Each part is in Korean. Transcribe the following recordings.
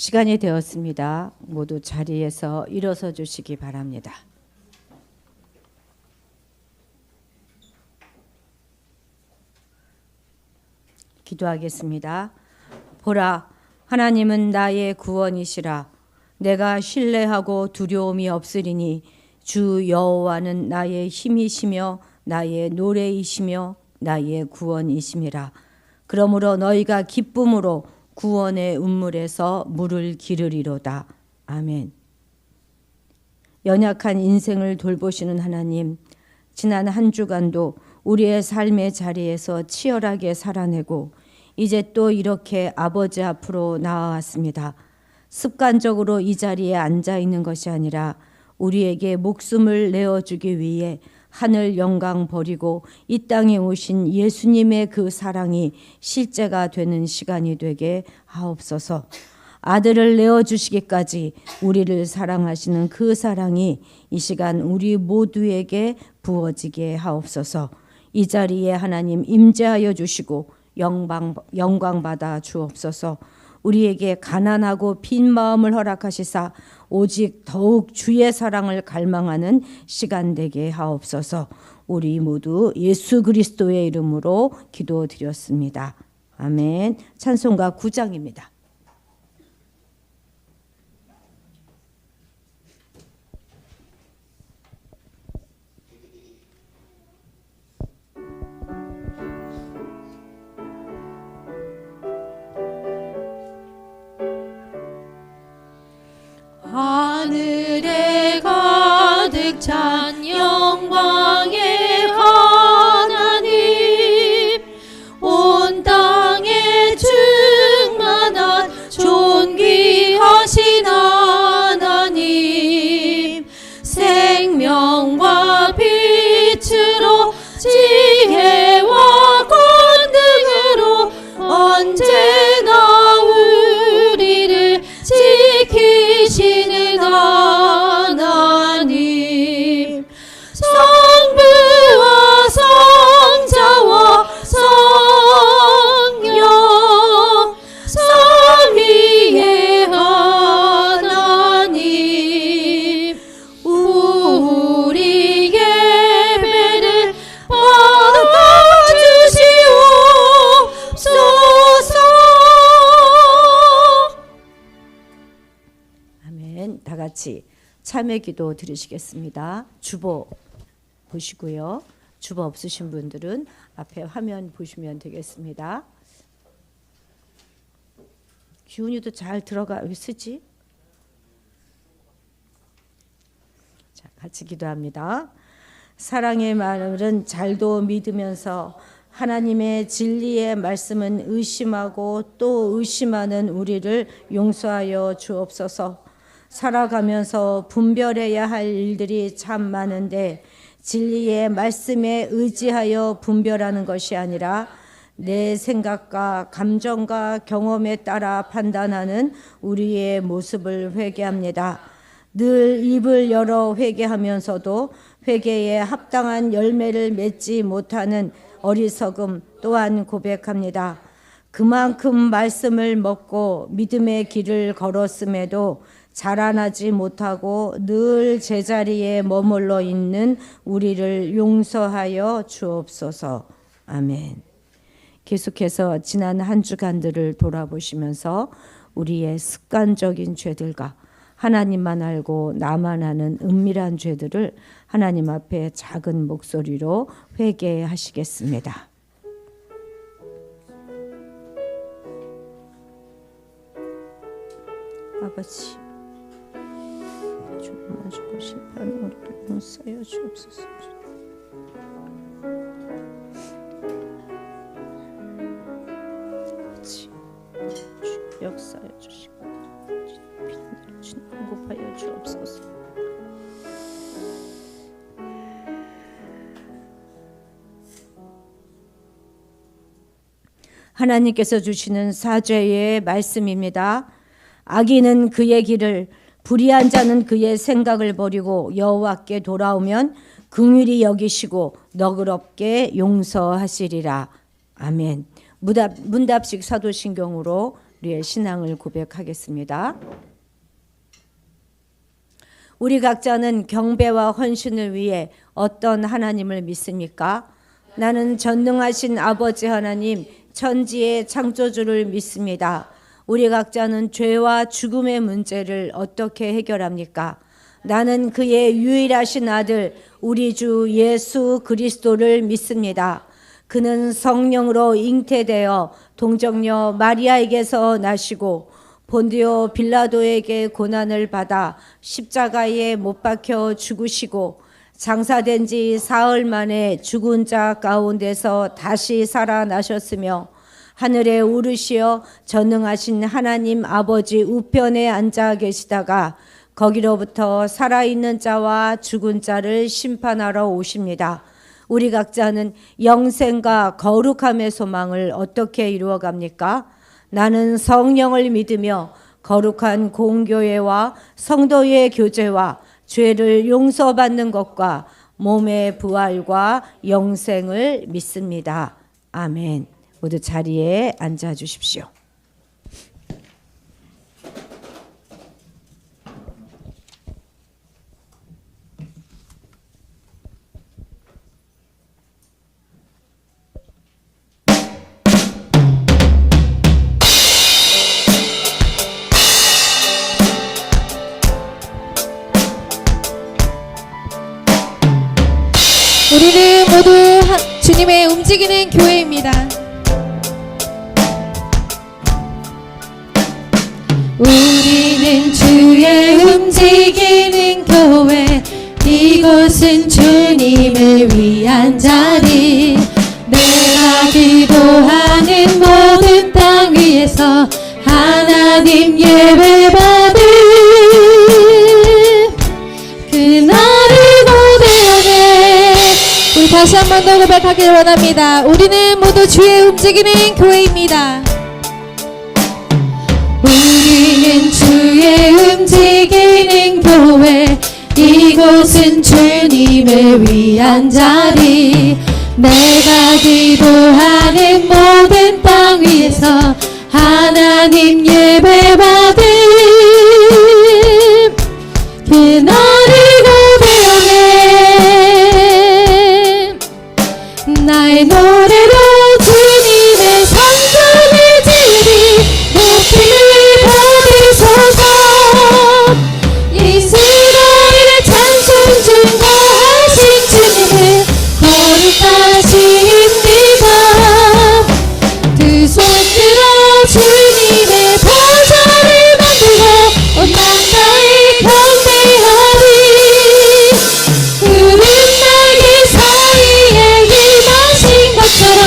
시간이 되었습니다. 모두 자리에서 일어서 주시기 바랍니다. 기도하겠습니다. 보라, 하나님은 나의 구원이시라. 내가 신뢰하고 두려움이 없으리니 주 여호와는 나의 힘이시며 나의 노래이시며 나의 구원이심이라. 그러므로 너희가 기쁨으로 구원의 운물에서 물을 기르리로다. 아멘. 연약한 인생을 돌보시는 하나님, 지난 한 주간도 우리의 삶의 자리에서 치열하게 살아내고 이제 또 이렇게 아버지 앞으로 나아왔습니다. 습관적으로 이 자리에 앉아 있는 것이 아니라 우리에게 목숨을 내어주기 위해 하늘 영광 버리고 이 땅에 오신 예수님의 그 사랑이 실제가 되는 시간이 되게 하옵소서. 아들을 내어주시기까지 우리를 사랑하시는 그 사랑이 이 시간 우리 모두에게 부어지게 하옵소서. 이 자리에 하나님 임재하여 주시고 영광 받아 주옵소서. 우리에게 가난하고 빈 마음을 허락하시사 오직 더욱 주의 사랑을 갈망하는 시간 되게 하옵소서. 우리 모두 예수 그리스도의 이름으로 기도드렸습니다. 아멘. 찬송가 9장입니다. 하늘에 가득 찬 영광의 하나님, 온 땅에 충만한 존귀하신 하나님, 생명과 빛으로 지혜와 권능으로 언제나 우리를 지키시는 하나님, 성부와 성자와 성령 삼위의 하나님, 우리 예배를 받아주시옵소서. 아멘. 다 같이 참회 기도 드리시겠습니다. 주보 보시고요. 주보 없으신 분들은 앞에 화면 보시면 되겠습니다. 기훈이도 잘 들어가. 왜 쓰지? 자, 같이 기도합니다. 사랑의 말은 잘도 믿으면서 하나님의 진리의 말씀은 의심하고 또 의심하는 우리를 용서하여 주옵소서. 살아가면서 분별해야 할 일들이 참 많은데 진리의 말씀에 의지하여 분별하는 것이 아니라 내 생각과 감정과 경험에 따라 판단하는 우리의 모습을 회개합니다. 늘 입을 열어 회개하면서도 회개에 합당한 열매를 맺지 못하는 어리석음 또한 고백합니다. 그만큼 말씀을 먹고 믿음의 길을 걸었음에도 자라나지 못하고 늘 제자리에 머물러 있는 우리를 용서하여 주옵소서. 아멘. 계속해서 지난 한 주간들을 돌아보시면서 우리의 습관적인 죄들과 하나님만 알고 나만 아는 은밀한 죄들을 하나님 앞에 작은 목소리로 회개하시겠습니다. 아버지, 조금만 주고 실패하는 우리를 용서하여 주옵소서. 아버지, 역사하여 주시고 빛나는 주님 공급하여 주옵소서. 하나님께서 주시는 사죄의 말씀입니다. 악인은 그의 길을, 불의한 자는 그의 생각을 버리고 여호와께 돌아오면 긍휼히 여기시고 너그럽게 용서하시리라. 아멘. 문답식 사도신경으로 우리의 신앙을 고백하겠습니다. 우리 각자는 경배와 헌신을 위해 어떤 하나님을 믿습니까? 나는 전능하신 아버지 하나님, 천지의 창조주를 믿습니다. 우리 각자는 죄와 죽음의 문제를 어떻게 해결합니까? 나는 그의 유일하신 아들 우리 주 예수 그리스도를 믿습니다. 그는 성령으로 잉태되어 동정녀 마리아에게서 나시고 본디오 빌라도에게 고난을 받아 십자가에 못 박혀 죽으시고 장사된 지 사흘 만에 죽은 자 가운데서 다시 살아나셨으며 하늘에 오르시어 전능하신 하나님 아버지 우편에 앉아 계시다가 거기로부터 살아있는 자와 죽은 자를 심판하러 오십니다. 우리 각자는 영생과 거룩함의 소망을 어떻게 이루어갑니까? 나는 성령을 믿으며 거룩한 공교회와 성도의 교제와 죄를 용서받는 것과 몸의 부활과 영생을 믿습니다. 아멘. 모두 자리에 앉아 주십시오. 우리는 모두 주님의 움직이는 교회입니다. 우리는 주의 움직이는 교회, 이곳은 주님을 위한 자리. 내가 기도하는 모든 땅 위에서 하나님 예배받을 그날을 고대하네. 우리 다시 한 번 더 고백하길 원합니다. 우리는 모두 주의 움직이는 교회입니다. 우리는 주의 움직이는 교회, 이곳은 주님을 위한 자리. 내가 기도하는 모든 땅 위에서 하나님 예배받을 그날을 고대하네. 나의 노래로 주님의 성전을 지으리. 높임을 받으소서. 이스라엘의 찬송 증거하신 주님을 거룩하십니다. 두 손 들어 주님의 보좌를 만들고 온 만나에 경배하리. 푸른 날개 사이에 임하신 것처럼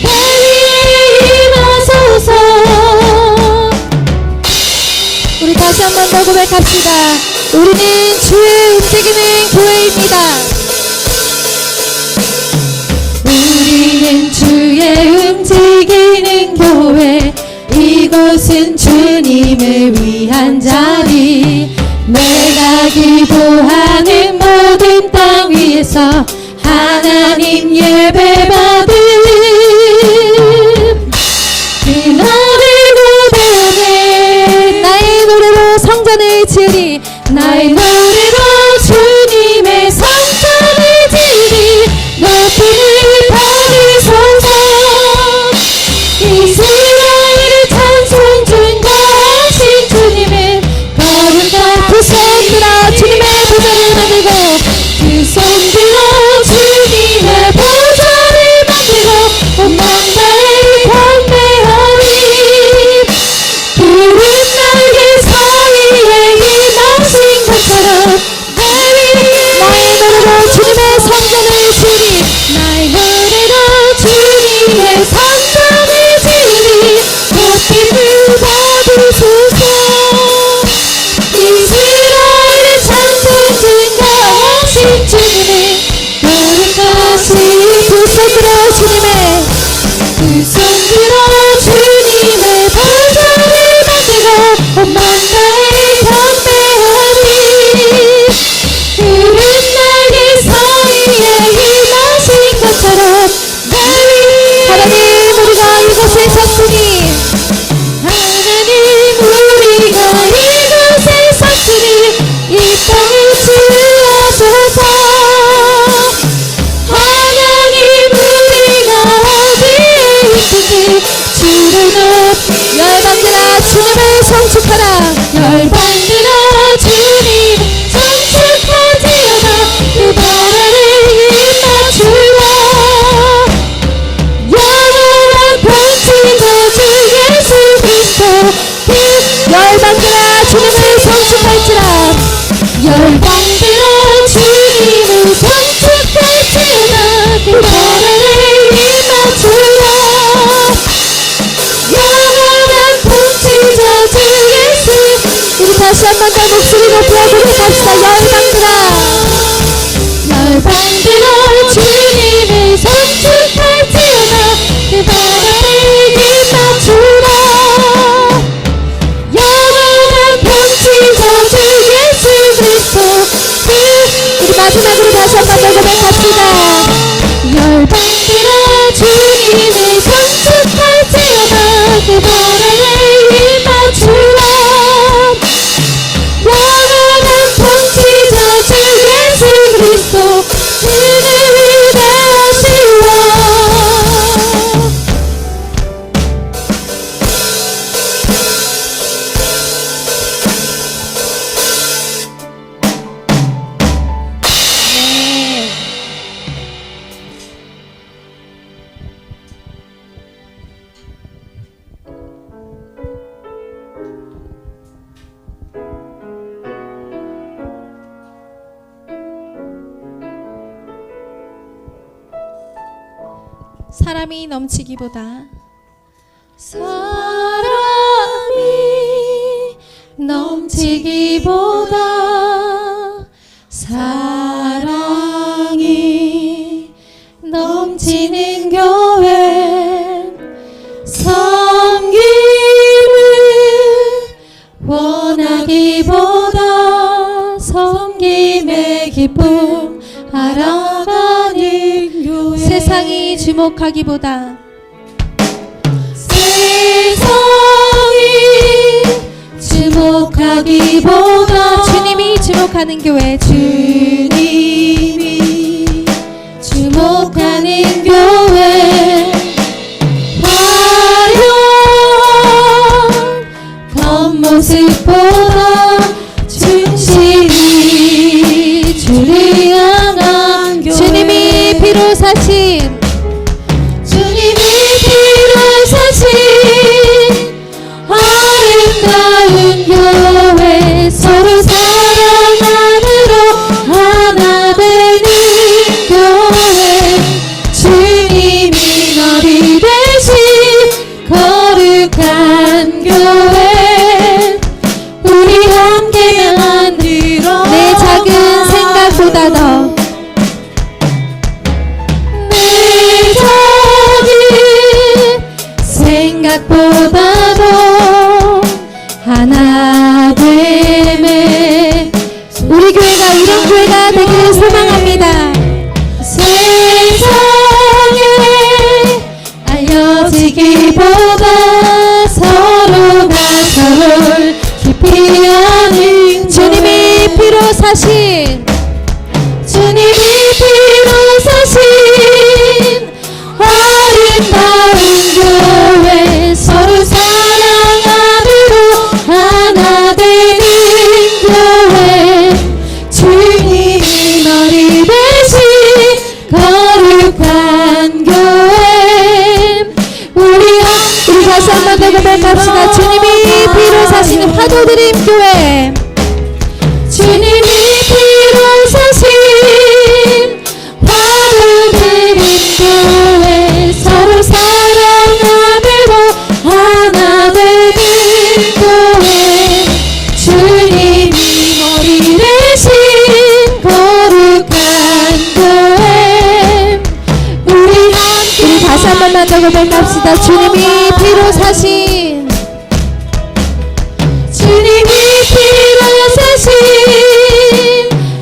내 위에 임하소서. 우리 다시 한 번 더 고백합시다. 우리는 주의 움직이는 교회입니다. 우리는 주의 움직이는 교회, 이곳은 주님을 위한 자리. 내가 기도하는 모든 땅 위에서 하나님 예배받을 그날을 고대하네. 나의 노래로 성전을 지으리. 나의 노래로 주님의 성전을 지으리. 높임을 받으소서. 이스라엘의 찬송 증거하신 주님은 거룩한. 두 손 들어 주님의 보좌를 만들고, 두 손 들어 주님의 보좌를 만들고 온 만나에 경배하리. 푸른 날개 사이에 임하신 것처럼 번 더 목소리 높여 고백합시다. 열방들아 주님을 선축할지어다 그 바람을 입맞추라 영원한 통치자 주 예수 그리스도 우리 마지막으로 다시 한 번 더 고백합시다. 열방들아 주님을 선축할지어다 그 바람을 입맞추라 영원한 통치자 주 예수 그리스도 그를 위대하시라. 사람이 넘치기보다 사랑이 넘치는 교회 섬기를 원하기보다 섬김의 기쁨 알아가는 교회 세상이 주목하기보다 주님이 주목하는 교회 주님이 주목하는 교회 화려한 겉모습보다 충실히 주를 향한 교회 주님이 피로 사신 아름다운 교회 서로 사랑함으로 하나 되는 교회 주님이 너리 되신 거룩한 교회 우리 함께 만들어 내 작은 생각보다 더 내 작은 생각보다도 하나 됨에 우리 교회가 이런 교회가 되기를 소망합니다. 세상에 알려지기보다 서로가 서로를 깊이 아는 주님이 피로 사신 아름다운 교회 서로 사랑함으로 하나 되는 교회 주님이 너리 되신 거룩한 교회 우리 다시 한 번 더 고백합시다. 주님이 피로 사시는 화도드림 교회 주님이 피로 사신 화도드림 교회 서로 사랑함으로 하나 되는 교회 주님이 머리 되신 거룩한 교회 우리 다시 한 번만 더 고백합시다. 주님이 피로 사신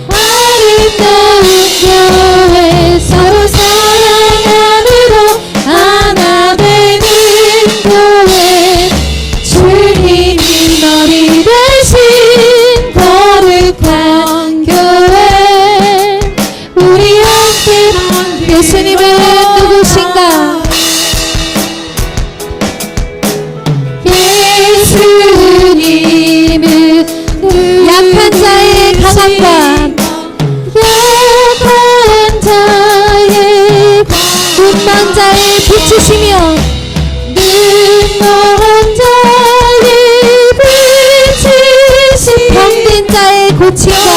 아름다운 교회 서로 사랑함으로 하나 되는 교회 주님이 너리 되신 거룩한 교회 우리 함께 예수님은 누구신가 예수님은 약한 자의 강함과 약한 자의 눈먼 자의 빛이시며 눈먼 자의 빛이시며 병든 자의 고침과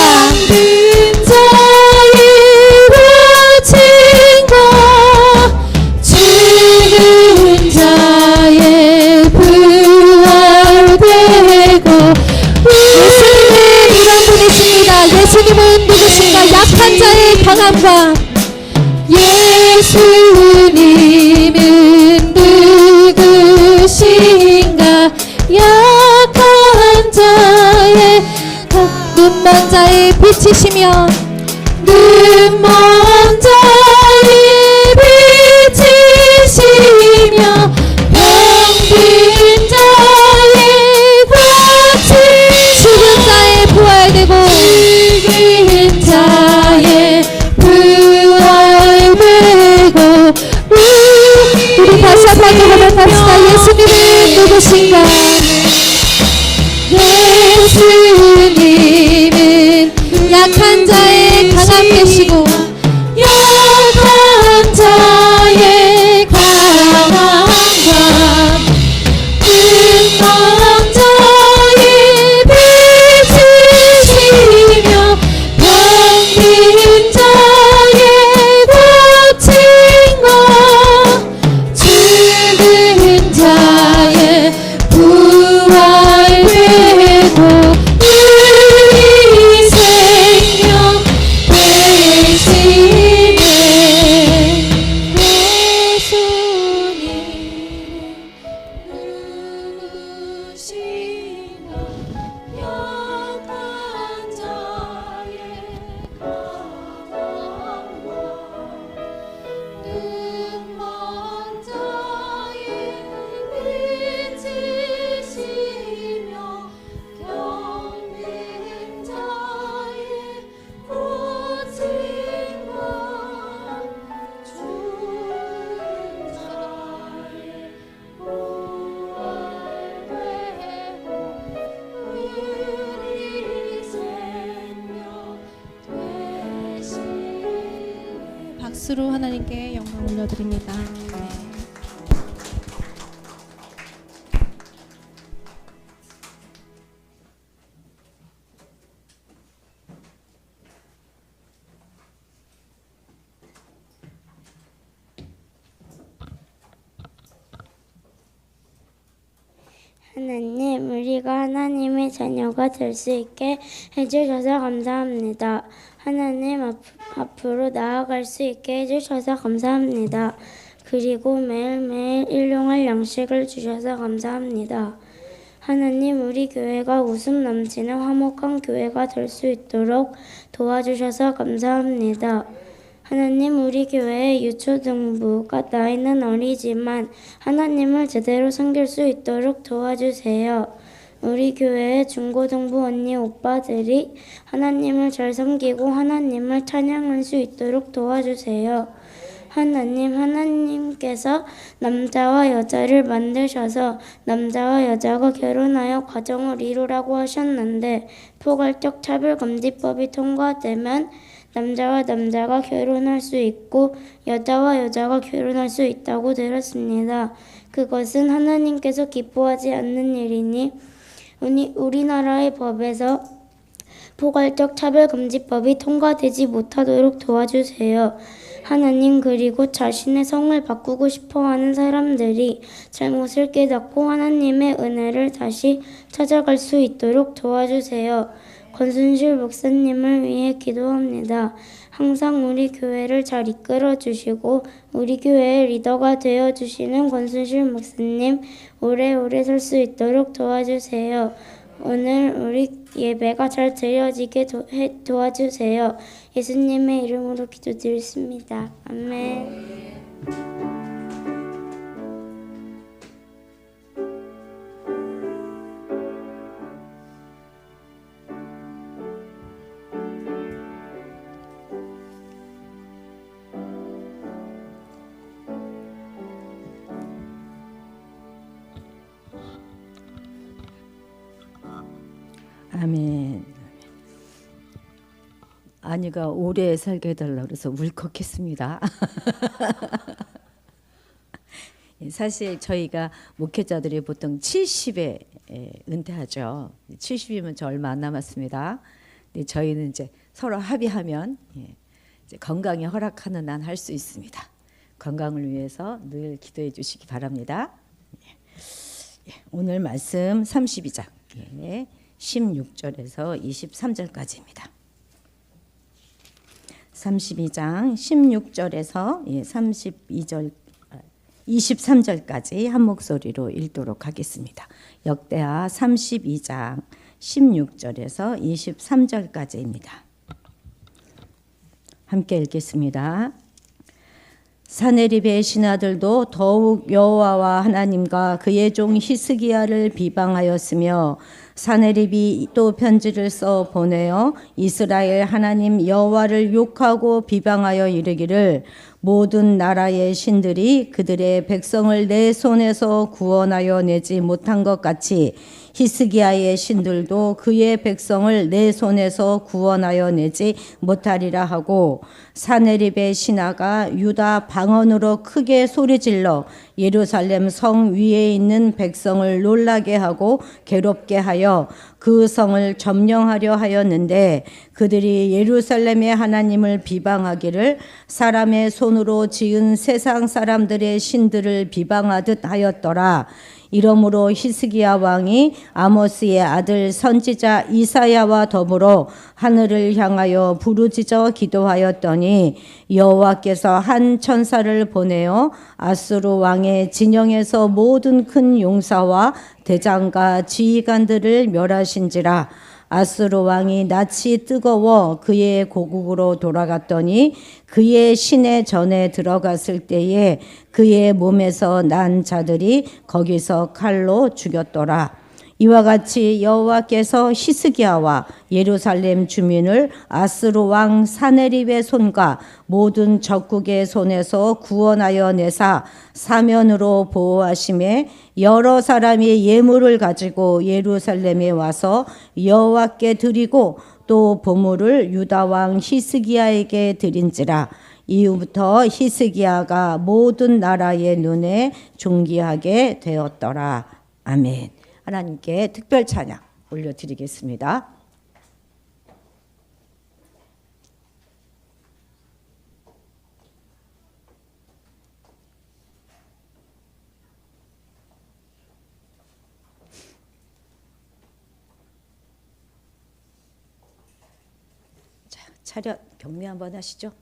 죽은 자의 부활되고 예수님은 약한 자의 강함과 예수님은 누구신가 약한 자의 눈먼 자의 빛이시며 눈먼 자의 빛이시며 병든 자의 고침 죽은 자의 부활되고 죽은 자의 부활되고 우리 다시 한번 고백합시다. 예수님은 누구신가 예수님은 약한 자의 강함 되시고 약한 자의 강함과 눈먼 자의 빛이시며 병든 자의 고침과 죽은 자의 부활되고 우리 생명 되시네 예수님은 누구신가 약한 자의 강함과 눈먼 자의 빛이시며 병든 자의 고침과 죽은 자의 부활되고 우리 생명 되시네. 박수로 하나님께 영광 올려드립니다. 하나님, 우리가 하나님의 자녀가 될 수 있게 해주셔서 감사합니다. 하나님, 앞으로 나아갈 수 있게 해주셔서 감사합니다. 그리고 매일매일 일용할 양식을 주셔서 감사합니다. 하나님, 우리 교회가 웃음 넘치는 화목한 교회가 될 수 있도록 도와주셔서 감사합니다. 하나님, 우리 교회의 유초등부가 나이는 어리지만 하나님을 제대로 섬길 수 있도록 도와주세요. 우리 교회의 중고등부 언니 오빠들이 하나님을 잘 섬기고 하나님을 찬양할 수 있도록 도와주세요. 하나님께서 남자와 여자를 만드셔서 남자와 여자가 결혼하여 가정을 이루라고 하셨는데 포괄적 차별금지법이 통과되면 남자와 남자가 결혼할 수 있고 여자와 여자가 결혼할 수 있다고 들었습니다. 그것은 하나님께서 기뻐하지 않는 일이니 우리나라의 법에서 포괄적 차별금지법이 통과되지 못하도록 도와주세요. 하나님, 그리고 자신의 성을 바꾸고 싶어하는 사람들이 잘못을 깨닫고 하나님의 은혜를 다시 찾아갈 수 있도록 도와주세요. 권순실 목사님을 위해 기도합니다. 항상 우리 교회를 잘 이끌어 주시고 우리 교회의 리더가 되어 주시는 권순실 목사님 오래오래 살 수 있도록 도와주세요. 오늘 우리 예배가 잘 드려지게 도와주세요. 예수님의 이름으로 기도드렸습니다. 아멘. 아멘. 아니가 오래 살게 해달라고 그래서 울컥했습니다. 사실 저희가 목회자들이 보통 70에 은퇴하죠. 70이면 저 얼마 안 남았습니다. 근데 저희는 이제 서로 합의하면 이제 건강이 허락하는 한 할 수 있습니다. 건강을 위해서 늘 기도해 주시기 바랍니다. 오늘 말씀 32장 16절에서 23절까지입니다. 32장 16절에서 23절까지 한 목소리로 읽도록 하겠습니다. 역대하 32장 16절에서 23절까지입니다. 함께 읽겠습니다. 사네립의 신하들도 더욱 여호와와 하나님과 그의 종 히스기야를 비방하였으며 사네립이 또 편지를 써 보내어 이스라엘 하나님 여호와를 욕하고 비방하여 이르기를 모든 나라의 신들이 그들의 백성을 내 손에서 구원하여 내지 못한 것 같이 히스기야의 신들도 그의 백성을 내 손에서 구원하여 내지 못하리라 하고 사네립의 신하가 유다 방언으로 크게 소리질러 예루살렘 성 위에 있는 백성을 놀라게 하고 괴롭게 하여 그 성을 점령하려 하였는데 그들이 예루살렘의 하나님을 비방하기를 사람의 손으로 지은 세상 사람들의 신들을 비방하듯 하였더라. 이러므로 히스기야 왕이 아모스의 아들 선지자 이사야와 더불어 하늘을 향하여 부르짖어 기도하였더니 여호와께서 한 천사를 보내어 아수르 왕의 진영에서 모든 큰 용사와 대장과 지휘관들을 멸하신지라. 아수르 왕이 낯이 뜨거워 그의 고국으로 돌아갔더니 그의 시내 전에 들어갔을 때에 그의 몸에서 난 자들이 거기서 칼로 죽였더라. 이와 같이 여호와께서 히스기야와 예루살렘 주민을 아수르 왕 사네립의 손과 모든 적국의 손에서 구원하여 내사 사면으로 보호하심에 여러 사람이 예물을 가지고 예루살렘에 와서 여호와께 드리고 또 보물을 유다 왕 히스기야에게 드린지라. 이후부터 히스기야가 모든 나라의 눈에 존귀하게 되었더라. 아멘. 하나님께 특별 찬양 올려드리겠습니다. 자, 차렷 경례 한번 하시죠.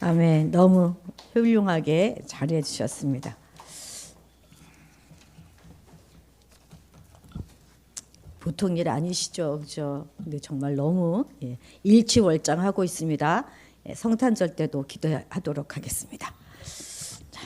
아멘. 너무 훌륭하게 잘해 주셨습니다. 보통 일 아니시죠, 그죠? 근데 정말 너무 일취월장하고 있습니다. 성탄절 때도 기도하도록 하겠습니다. 자,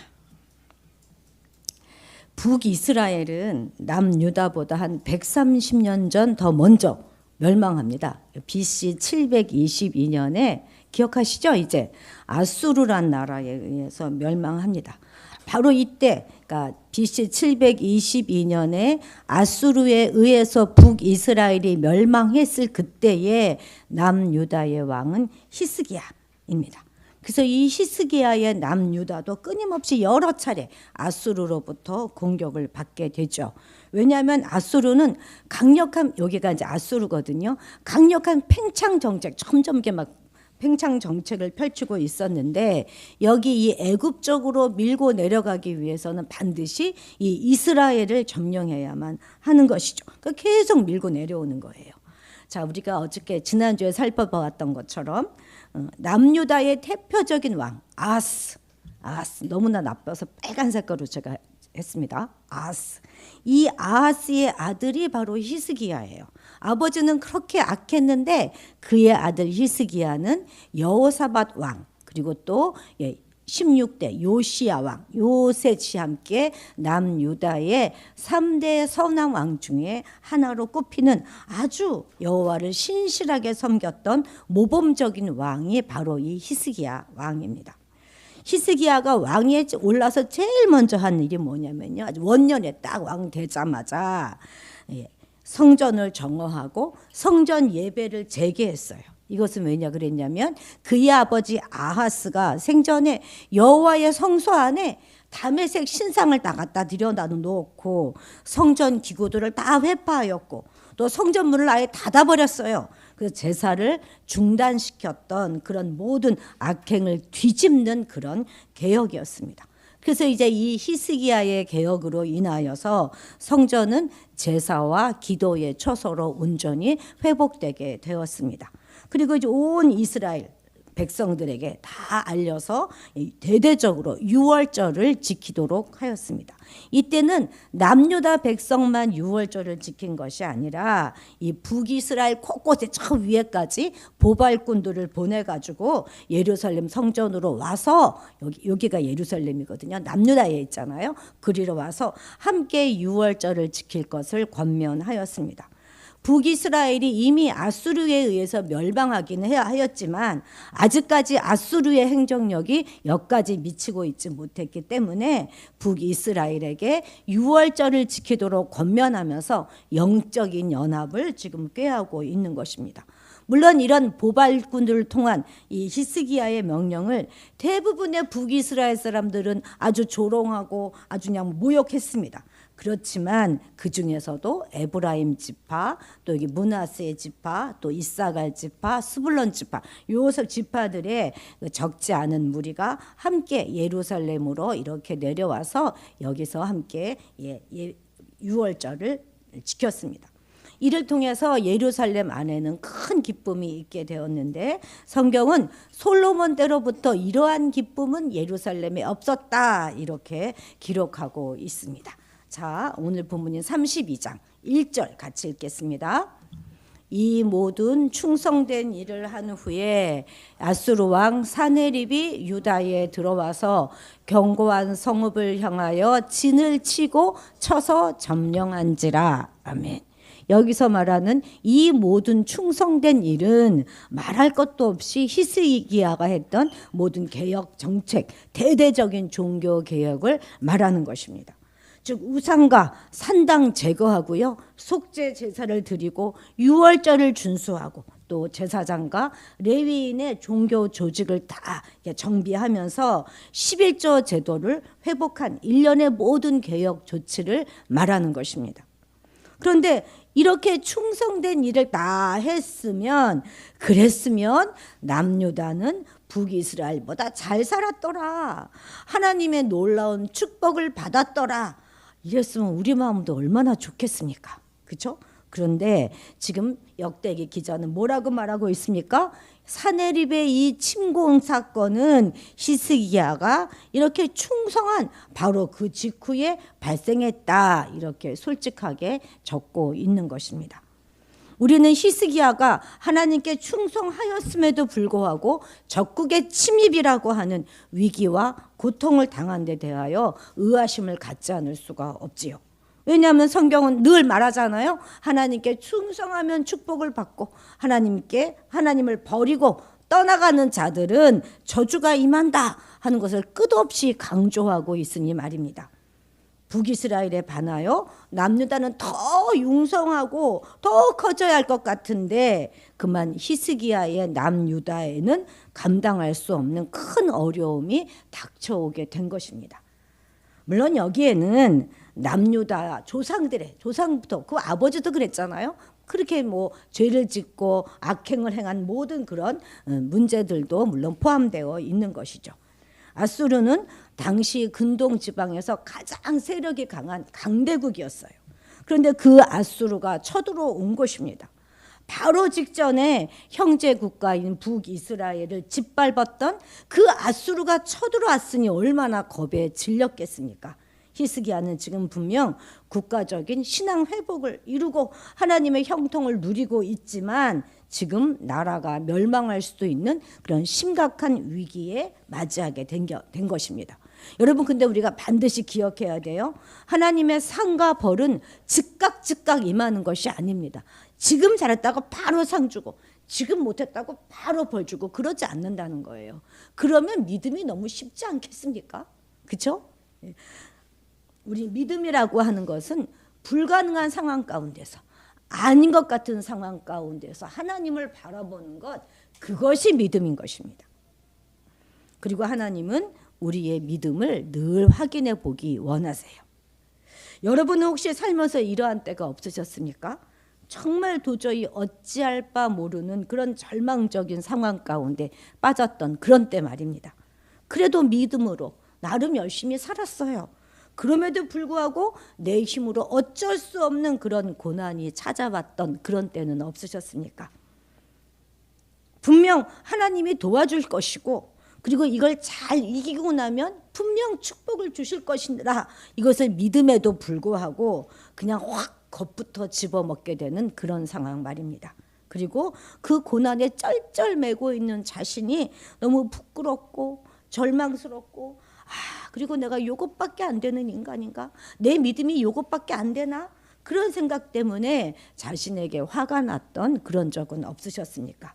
북이스라엘은 남유다보다 한 130년 전 더 먼저 멸망합니다. BC 722년에 기억하시죠? 이제 아수르란 나라에 의해서 멸망합니다. 바로 이때, 그러니까 BC 722년에 아수르에 의해서 북이스라엘이 멸망했을 그때에 남유다의 왕은 히스기야입니다. 그래서 이 히스기야의 남유다도 끊임없이 여러 차례 아수르로부터 공격을 받게 되죠. 왜냐하면 아수르는 강력한, 여기가 이제 아수르거든요. 강력한 팽창 정책, 점점 이렇게 막 팽창 정책을 펼치고 있었는데, 여기 이 애굽 쪽으로 밀고 내려가기 위해서는 반드시 이 이스라엘을 점령해야만 하는 것이죠. 그러니까 계속 밀고 내려오는 거예요. 자, 우리가 어저께 지난주에 살펴보았던 것처럼 남유다의 대표적인 왕 아하스 너무나 나빠서 빨간 색깔로 제가 했습니다. 이 아하스의 아들이 바로 히스기야예요. 아버지는 그렇게 악했는데 그의 아들 히스기야는 여호사밧 왕, 그리고 또 16대 요시야 왕, 요셋이 함께 남유다의 3대 선왕 왕 중에 하나로 꼽히는 아주 여호와를 신실하게 섬겼던 모범적인 왕이 바로 이 히스기야 왕입니다. 히스기야가 왕위에 올라서 제일 먼저 한 일이 뭐냐면요, 원년에 딱 왕 되자마자 성전을 정화하고 성전 예배를 재개했어요. 이것은 왜냐 그랬냐면 그의 아버지 아하스가 생전에 여호와의 성소 안에 다메색 신상을 다 갖다 들여다 놓고 성전 기구들을 다 회파하였고 또 성전문을 아예 닫아버렸어요. 그래서 제사를 중단시켰던 그런 모든 악행을 뒤집는 그런 개혁이었습니다. 그래서 이제 이 히스기야의 개혁으로 인하여서 성전은 제사와 기도의 처소로 온전히 회복되게 되었습니다. 그리고 이제 온 이스라엘 백성들에게 다 알려서 대대적으로 유월절을 지키도록 하였습니다. 이때는 남유다 백성만 유월절을 지킨 것이 아니라 이 북이스라엘 곳곳에 저 위에까지 보발꾼들을 보내가지고 예루살렘 성전으로 와서 여기가 예루살렘이거든요. 남유다에 있잖아요. 그리로 와서 함께 유월절을 지킬 것을 권면하였습니다. 북이스라엘이 이미 아수르에 의해서 멸망하긴 하였지만 아직까지 아수르의 행정력이 여기까지 미치고 있지 못했기 때문에 북이스라엘에게 유월절을 지키도록 권면하면서 영적인 연합을 지금 꾀하고 있는 것입니다. 물론 이런 보발꾼들을 통한 이 히스기야의 명령을 대부분의 북이스라엘 사람들은 아주 조롱하고 아주 그냥 모욕했습니다. 그렇지만 그 중에서도 에브라임 지파, 또 여기 므낫세 지파, 또 이사갈 지파, 스불론 지파, 요셉 지파들의 적지 않은 무리가 함께 예루살렘으로 이렇게 내려와서 여기서 함께 유월절을 지켰습니다. 이를 통해서 예루살렘 안에는 큰 기쁨이 있게 되었는데 성경은 솔로몬 때로부터 이러한 기쁨은 예루살렘에 없었다 이렇게 기록하고 있습니다. 자, 오늘 본문인 32장 1절 같이 읽겠습니다. 이 모든 충성된 일을 한 후에 아수르 왕 사네립이 유다에 들어와서 견고한 성읍을 향하여 진을 치고 쳐서 점령한지라. 아멘. 여기서 말하는 이 모든 충성된 일은 말할 것도 없이 히스기야가 했던 모든 개혁 정책, 대대적인 종교 개혁을 말하는 것입니다. 즉 우상과 산당 제거하고요, 속죄 제사를 드리고 유월절을 준수하고 또 제사장과 레위인의 종교 조직을 다 정비하면서 11조 제도를 회복한 일련의 모든 개혁 조치를 말하는 것입니다. 그런데 이렇게 충성된 일을 다 그랬으면 남유다는 북이스라엘보다 잘 살았더라, 하나님의 놀라운 축복을 받았더라, 이랬으면 우리 마음도 얼마나 좋겠습니까? 그렇죠? 그런데 지금 역대기 기자는 뭐라고 말하고 있습니까? 사내립의 이 침공 사건은 히스기야가 이렇게 충성한 바로 그 직후에 발생했다, 이렇게 솔직하게 적고 있는 것입니다. 우리는 히스기야가 하나님께 충성하였음에도 불구하고 적국의 침입이라고 하는 위기와 고통을 당한 데 대하여 의아심을 갖지 않을 수가 없지요. 왜냐하면 성경은 늘 말하잖아요. 하나님께 충성하면 축복을 받고 하나님을 버리고 떠나가는 자들은 저주가 임한다 하는 것을 끝없이 강조하고 있으니 말입니다. 북이스라엘에 반하여 남유다는 더 융성하고 더 커져야 할 것 같은데 그만 히스기야의 남유다에는 감당할 수 없는 큰 어려움이 닥쳐오게 된 것입니다. 물론 여기에는 남유다 조상부터 그 아버지도 그랬잖아요. 그렇게 뭐 죄를 짓고 악행을 행한 모든 그런 문제들도 물론 포함되어 있는 것이죠. 아수르는 당시 근동 지방에서 가장 세력이 강한 강대국이었어요. 그런데 그 아수르가 쳐들어온 것입니다. 바로 직전에 형제 국가인 북이스라엘을 짓밟았던 그 아수르가 쳐들어왔으니 얼마나 겁에 질렸겠습니까? 히스기야는 지금 분명 국가적인 신앙 회복을 이루고 하나님의 형통을 누리고 있지만 지금 나라가 멸망할 수도 있는 그런 심각한 위기에 맞이하게 된 것입니다. 여러분, 근데 우리가 반드시 기억해야 돼요. 하나님의 상과 벌은 즉각 임하는 것이 아닙니다. 지금 잘했다고 바로 상 주고 지금 못했다고 바로 벌 주고 그러지 않는다는 거예요. 그러면 믿음이 너무 쉽지 않겠습니까? 그렇죠? 우리 믿음이라고 하는 것은 불가능한 상황 가운데서, 아닌 것 같은 상황 가운데서 하나님을 바라보는 것, 그것이 믿음인 것입니다. 그리고 하나님은 우리의 믿음을 늘 확인해 보기 원하세요. 여러분은 혹시 살면서 이러한 때가 없으셨습니까? 정말 도저히 어찌할 바 모르는 그런 절망적인 상황 가운데 빠졌던 그런 때 말입니다. 그래도 믿음으로 나름 열심히 살았어요. 그럼에도 불구하고 내 힘으로 어쩔 수 없는 그런 고난이 찾아왔던 그런 때는 없으셨습니까? 분명 하나님이 도와줄 것이고 그리고 이걸 잘 이기고 나면 분명 축복을 주실 것이라 이것을 믿음에도 불구하고 그냥 확 겁부터 집어먹게 되는 그런 상황 말입니다. 그리고 그 고난에 쩔쩔매고 있는 자신이 너무 부끄럽고 절망스럽고 그리고 내가 요것밖에 안 되는 인간인가? 내 믿음이 요것밖에 안 되나? 그런 생각 때문에 자신에게 화가 났던 그런 적은 없으셨습니까?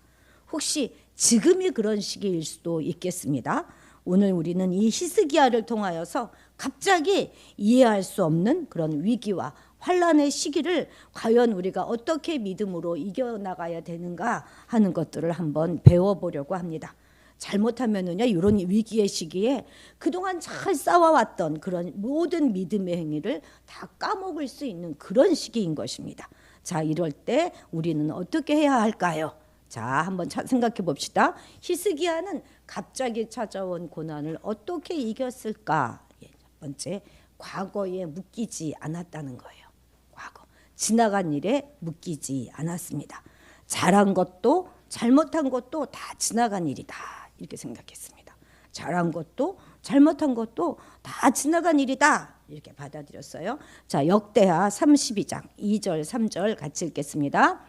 혹시 지금이 그런 시기일 수도 있겠습니다. 오늘 우리는 이 히스기야를 통하여서 갑자기 이해할 수 없는 그런 위기와 환란의 시기를 과연 우리가 어떻게 믿음으로 이겨나가야 되는가 하는 것들을 한번 배워보려고 합니다. 잘못하면은요, 이런 위기의 시기에 그동안 잘 쌓아왔던 그런 모든 믿음의 행위를 다 까먹을 수 있는 그런 시기인 것입니다. 자, 이럴 때 우리는 어떻게 해야 할까요? 자, 한번 생각해 봅시다. 히스기야는 갑자기 찾아온 고난을 어떻게 이겼을까? 첫 번째, 과거에 묶이지 않았다는 거예요. 과거, 지나간 일에 묶이지 않았습니다. 잘한 것도 잘못한 것도 다 지나간 일이다, 이렇게 생각했습니다. 잘한 것도 잘못한 것도 다 지나간 일이다, 이렇게 받아들였어요. 자, 역대하 32장 2절 3절 같이 읽겠습니다.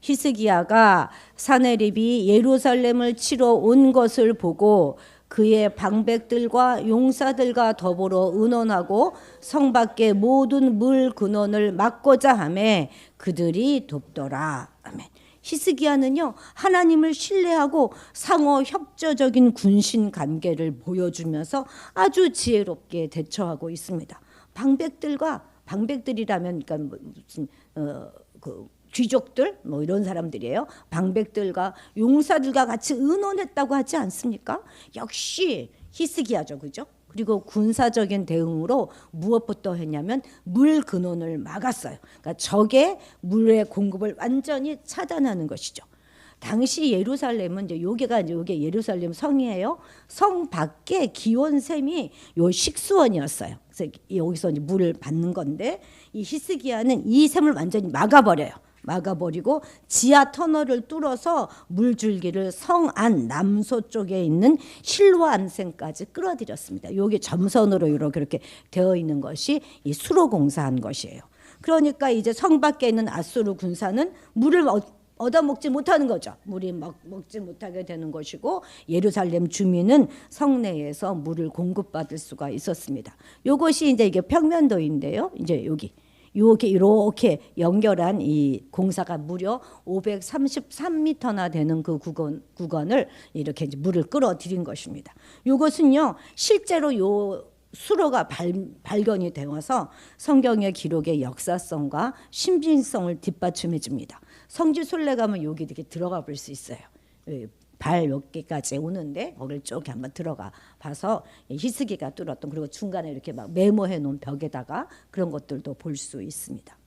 히스기야가 사내립이 예루살렘을 치러 온 것을 보고 그의 방백들과 용사들과 더불어 의논하고 성 밖의 모든 물 근원을 막고자 하매 그들이 돕더라. 아멘. 히스기야는요, 하나님을 신뢰하고 상호 협조적인 군신 관계를 보여주면서 아주 지혜롭게 대처하고 있습니다. 방백들이라면 그러니까 무슨 귀족들 뭐 이런 사람들이에요. 방백들과 용사들과 같이 의논했다고 하지 않습니까? 역시 히스기야죠, 그죠? 그리고 군사적인 대응으로 무엇부터 했냐면 물 근원을 막았어요. 그러니까 적의 물의 공급을 완전히 차단하는 것이죠. 당시 예루살렘은 이제 요게 예루살렘 성이에요. 성 밖에 기원샘이 요 식수원이었어요. 그래서 여기서 이제 물을 받는 건데 이 히스기야는 이 샘을 완전히 막아버려요. 막아버리고 지하 터널을 뚫어서 물줄기를 성안 남서쪽에 있는 실로암생까지 끌어들였습니다. 여기 점선으로 이렇게 되어 있는 것이 이 수로 공사한 것이에요. 그러니까 이제 성 밖에 있는 아수르 군사는 물을 얻어먹지 못하는 거죠. 물이 먹지 못하게 되는 것이고 예루살렘 주민은 성내에서 물을 공급받을 수가 있었습니다. 이것이 이제 이게 평면도인데요. 이제 여기 이렇게 연결한 이 공사가 무려 533m나 되는 그 구간을 이렇게 이제 물을 끌어들인 것입니다. 이것은요 실제로 요 수로가 발견이 되어서 성경의 기록의 역사성과 신빙성을 뒷받침해 줍니다. 성지순례 가면 여기 이렇게 들어가 볼 수 있어요. 발 몇 개까지 오는데 거기를 쭉 한번 들어가 봐서 히스기가 뚫었던, 그리고 중간에 이렇게 막 메모해 놓은 벽에다가 그런 것들도 볼 수 있습니다.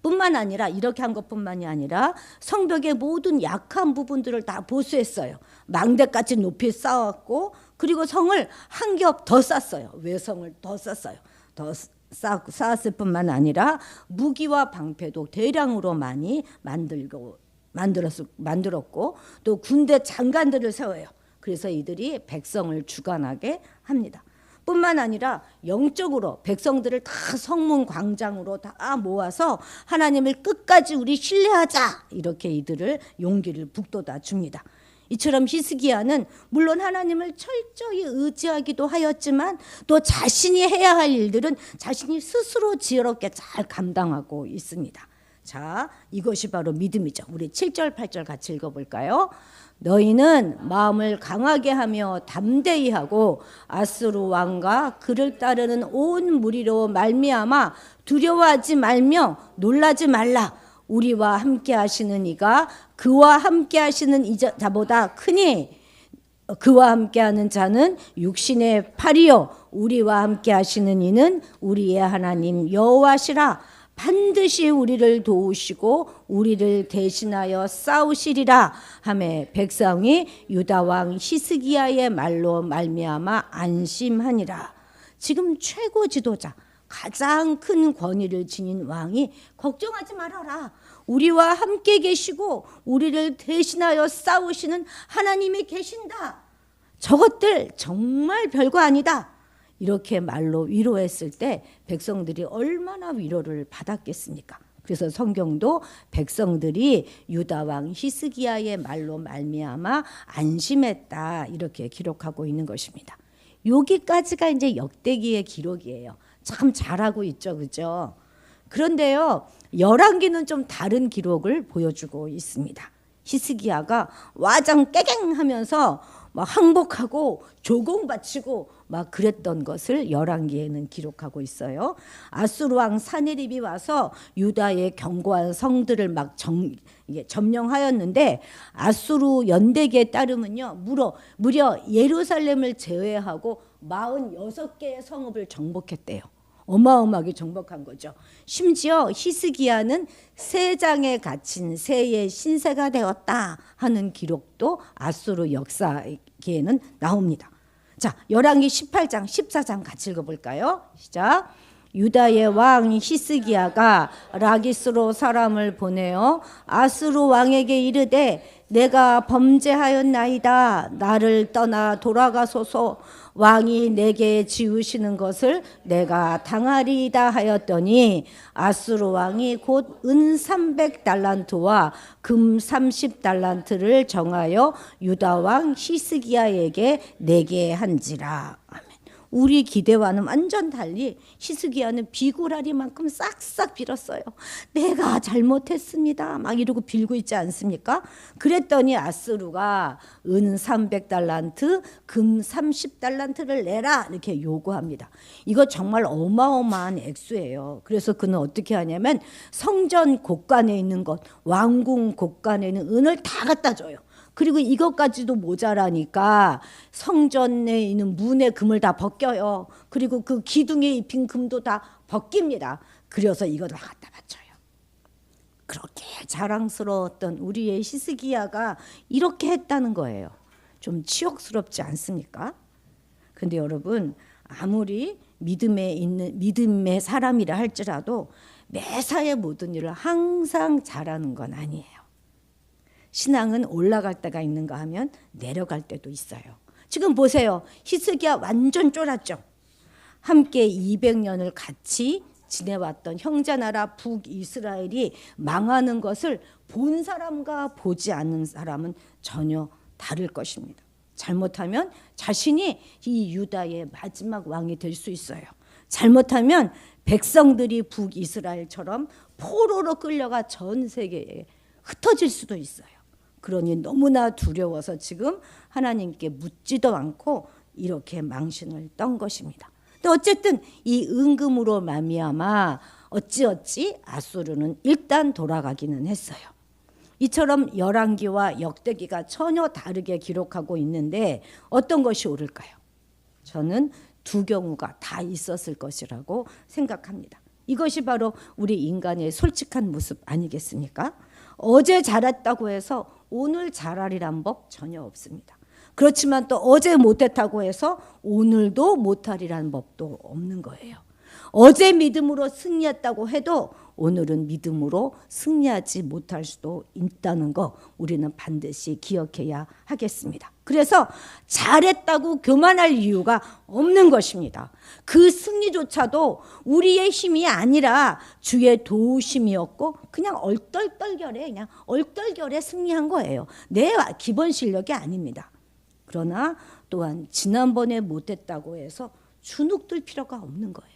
뿐만 아니라 이렇게 한 것뿐만이 아니라 성벽의 모든 약한 부분들을 다 보수했어요. 망대까지 높이 쌓았고, 그리고 성을 한 겹 더 쌓았어요. 외성을 더 쌓았어요. 더 쌓았을 뿐만 아니라 무기와 방패도 대량으로 많이 만들었고 또 군대 장관들을 세워요. 그래서 이들이 백성을 주관하게 합니다. 뿐만 아니라 영적으로 백성들을 다 성문 광장으로 다 모아서 하나님을 끝까지 우리 신뢰하자, 이렇게 이들을 용기를 북돋아 줍니다. 이처럼 히스기야는 물론 하나님을 철저히 의지하기도 하였지만 또 자신이 해야 할 일들은 자신이 스스로 지혜롭게 잘 감당하고 있습니다. 자, 이것이 바로 믿음이죠. 우리 7절 8절 같이 읽어볼까요? 너희는 마음을 강하게 하며 담대히 하고 아수르 왕과 그를 따르는 온 무리로 말미암아 두려워하지 말며 놀라지 말라. 우리와 함께 하시는 이가 그와 함께 하시는 자보다 크니 그와 함께하는 자는 육신의 팔이요 우리와 함께 하시는 이는 우리의 하나님 여호와시라. 반드시 우리를 도우시고 우리를 대신하여 싸우시리라 하매 백성이 유다 왕 히스기야의 말로 말미암아 안심하니라. 지금 최고 지도자, 가장 큰 권위를 지닌 왕이 걱정하지 말아라. 우리와 함께 계시고 우리를 대신하여 싸우시는 하나님이 계신다. 저것들 정말 별거 아니다. 이렇게 말로 위로했을 때 백성들이 얼마나 위로를 받았겠습니까? 그래서 성경도 백성들이 유다 왕 히스기야의 말로 말미암아 안심했다, 이렇게 기록하고 있는 것입니다. 여기까지가 이제 역대기의 기록이에요. 참 잘하고 있죠, 그죠? 그런데요, 열왕기는 좀 다른 기록을 보여주고 있습니다. 히스기야가 와장 깨갱하면서 막 항복하고 조공 바치고 막 그랬던 것을 열왕기에는 기록하고 있어요. 아수르 왕 사네립이 와서 유다의 견고한 성들을 막 점령하였는데 아수르 연대기에 따르면요, 무려 예루살렘을 제외하고 46개의 성읍을 정복했대요. 어마어마하게 정복한 거죠. 심지어 히스기야는 새 장에 갇힌 새의 신세가 되었다 하는 기록도 아수르 역사기에는 나옵니다. 자, 열왕기 18장 14장 같이 읽어볼까요? 시작. 유다의 왕 히스기야가 라기스로 사람을 보내어 아수르 왕에게 이르되 내가 범죄하였나이다. 나를 떠나 돌아가소서. 왕이 내게 지으시는 것을 내가 당하리이다 하였더니 아수르 왕이 곧 은 300달란트와 금 30달란트를 정하여 유다 왕 히스기야에게 내게 한지라. 아멘. 우리 기대와는 완전 달리 히스기야는 비굴하리만큼 싹싹 빌었어요. 내가 잘못했습니다. 막 이러고 빌고 있지 않습니까? 그랬더니 아수르가 은 300달란트, 금 30달란트를 내라, 이렇게 요구합니다. 이거 정말 어마어마한 액수예요. 그래서 그는 어떻게 하냐면 성전 곳간에 있는 것, 왕궁 곳간에 있는 은을 다 갖다 줘요. 그리고 이것까지도 모자라니까 성전에 있는 문의 금을 다 벗겨요. 그리고 그 기둥에 입힌 금도 다 벗깁니다. 그래서 이거 다 갖다 바쳐요. 그렇게 자랑스러웠던 우리의 히스기야가 이렇게 했다는 거예요. 좀 치욕스럽지 않습니까? 근데 여러분, 아무리 믿음의 사람이라 할지라도 매사의 모든 일을 항상 잘하는 건 아니에요. 신앙은 올라갈 때가 있는가 하면 내려갈 때도 있어요. 지금 보세요. 히스기야 완전 쫄았죠. 함께 200년을 같이 지내왔던 형제나라 북이스라엘이 망하는 것을 본 사람과 보지 않는 사람은 전혀 다를 것입니다. 잘못하면 자신이 이 유다의 마지막 왕이 될 수 있어요. 잘못하면 백성들이 북이스라엘처럼 포로로 끌려가 전 세계에 흩어질 수도 있어요. 그러니 너무나 두려워서 지금 하나님께 묻지도 않고 이렇게 망신을 떤 것입니다. 근데 어쨌든 이 은금으로 말미암아 어찌어찌 아수르는 일단 돌아가기는 했어요. 이처럼 열왕기와 역대기가 전혀 다르게 기록하고 있는데 어떤 것이 옳을까요? 저는 두 경우가 다 있었을 것이라고 생각합니다. 이것이 바로 우리 인간의 솔직한 모습 아니겠습니까? 어제 잘했다고 해서 오늘 잘하리란 법 전혀 없습니다. 그렇지만 또 어제 못했다고 해서 오늘도 못하리라는 법도 없는 거예요. 어제 믿음으로 승리했다고 해도 오늘은 믿음으로 승리하지 못할 수도 있다는 거 우리는 반드시 기억해야 하겠습니다. 그래서 잘했다고 교만할 이유가 없는 것입니다. 그 승리조차도 우리의 힘이 아니라 주의 도우심이었고 그냥 얼떨결에 승리한 거예요. 내 기본 실력이 아닙니다. 그러나 또한 지난번에 못했다고 해서 주눅들 필요가 없는 거예요.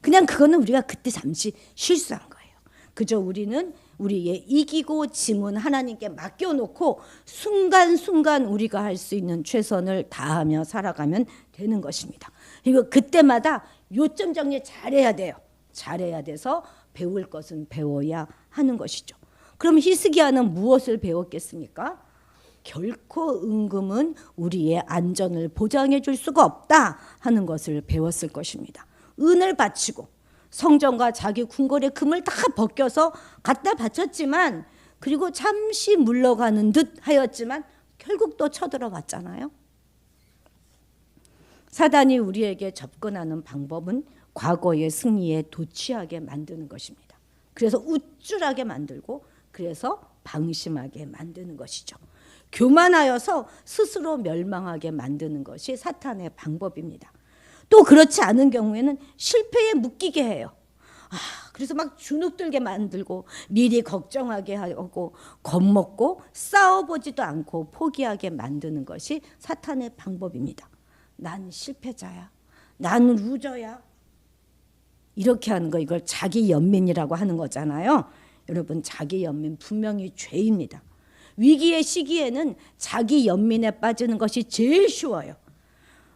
그냥 그거는 우리가 그때 잠시 실수한 거예요. 그저 우리는 우리의 이기고 짐은 하나님께 맡겨놓고 순간순간 우리가 할 수 있는 최선을 다하며 살아가면 되는 것입니다. 그리고 그때마다 요점 정리 잘해야 돼요. 잘해야 돼서 배울 것은 배워야 하는 것이죠. 그럼 히스기야는 무엇을 배웠겠습니까? 결코 은금은 우리의 안전을 보장해 줄 수가 없다 하는 것을 배웠을 것입니다. 은을 바치고 성전과 자기 궁궐의 금을 다 벗겨서 갖다 바쳤지만 그리고 잠시 물러가는 듯 하였지만 결국 또 쳐들어왔잖아요. 사단이 우리에게 접근하는 방법은 과거의 승리에 도취하게 만드는 것입니다. 그래서 우쭐하게 만들고 그래서 방심하게 만드는 것이죠. 교만하여서 스스로 멸망하게 만드는 것이 사탄의 방법입니다. 또 그렇지 않은 경우에는 실패에 묶이게 해요. 그래서 막 주눅들게 만들고 미리 걱정하게 하고 겁먹고 싸워보지도 않고 포기하게 만드는 것이 사탄의 방법입니다. 난 실패자야. 난 루저야. 이렇게 하는 거 이걸 자기 연민이라고 하는 거잖아요. 여러분 자기 연민 분명히 죄입니다. 위기의 시기에는 자기 연민에 빠지는 것이 제일 쉬워요.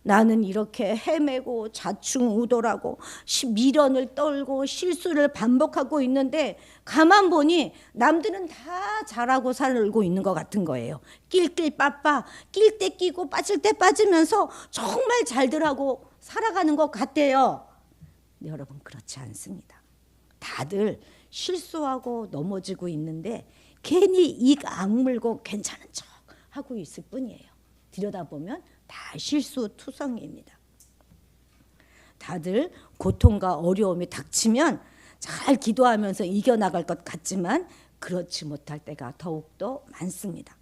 나는 이렇게 헤매고 좌충우돌하고 미련을 떨고 실수를 반복하고 있는데 가만 보니 남들은 다 잘하고 살고 있는 것 같은 거예요. 낄낄 빠빠 낄 때 끼고 빠질 때 빠지면서 정말 잘들 하고 살아가는 것 같아요. 근데 여러분 그렇지 않습니다. 다들 실수하고 넘어지고 있는데 괜히 입 악물고 괜찮은 척 하고 있을 뿐이에요. 들여다보면 다 실수투성이입니다. 다들 고통과 어려움이 닥치면 잘 기도하면서 이겨나갈 것 같지만 그렇지 못할 때가 더욱더 많습니다.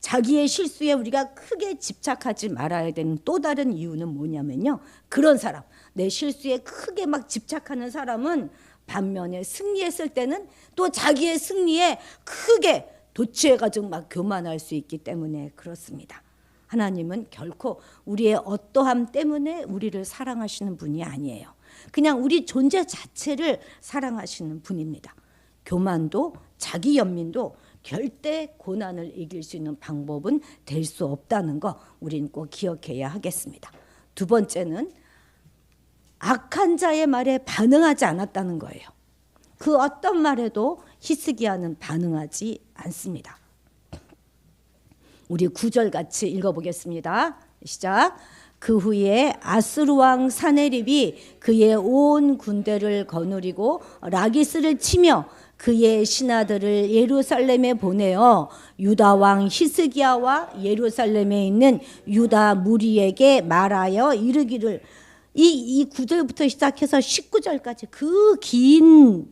자기의 실수에 우리가 크게 집착하지 말아야 되는 또 다른 이유는 뭐냐면요. 그런 사람, 내 실수에 크게 막 집착하는 사람은 반면에 승리했을 때는 또 자기의 승리에 크게 도취해가지고 막 교만할 수 있기 때문에 그렇습니다. 하나님은 결코 우리의 어떠함 때문에 우리를 사랑하시는 분이 아니에요. 그냥 우리 존재 자체를 사랑하시는 분입니다. 교만도 자기 연민도 절대 고난을 이길 수 있는 방법은 될 수 없다는 거 우리는 꼭 기억해야 하겠습니다. 두 번째는 악한 자의 말에 반응하지 않았다는 거예요. 그 어떤 말에도 히스기야는 반응하지 않습니다. 우리 9절 같이 읽어보겠습니다. 시작. 그 후에 아수르 왕 사네립이 그의 온 군대를 거느리고 라기스를 치며 그의 신하들을 예루살렘에 보내어 유다 왕 히스기야와 예루살렘에 있는 유다 무리에게 말하여 이르기를 이 9절부터 시작해서 19절까지 그 긴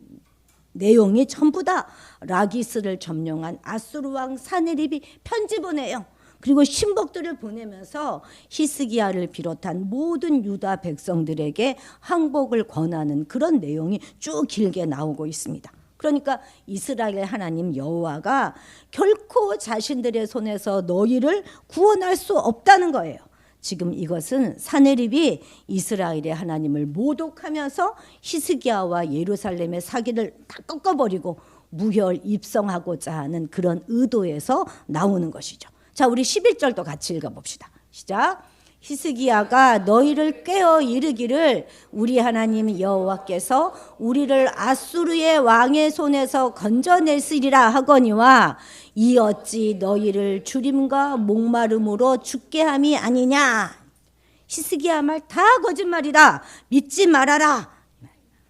내용이 전부 다 라기스를 점령한 아수르 왕 사네립이 편지 보내요. 그리고 신복들을 보내면서 히스기야를 비롯한 모든 유다 백성들에게 항복을 권하는 그런 내용이 쭉 길게 나오고 있습니다. 그러니까 이스라엘 하나님 여호와가 결코 자신들의 손에서 너희를 구원할 수 없다는 거예요. 지금 이것은 사네립이 이스라엘의 하나님을 모독하면서 히스기야와 예루살렘의 사기를 다 꺾어버리고 무혈 입성하고자 하는 그런 의도에서 나오는 것이죠. 자, 우리 11절도 같이 읽어봅시다. 시작. 히스기야가 너희를 꾀어 이르기를 우리 하나님 여호와께서 우리를 아수르의 왕의 손에서 건져내시리라 하거니와 이 어찌 너희를 주림과 목마름으로 죽게 함이 아니냐. 히스기야 말 다 거짓말이다. 믿지 말아라.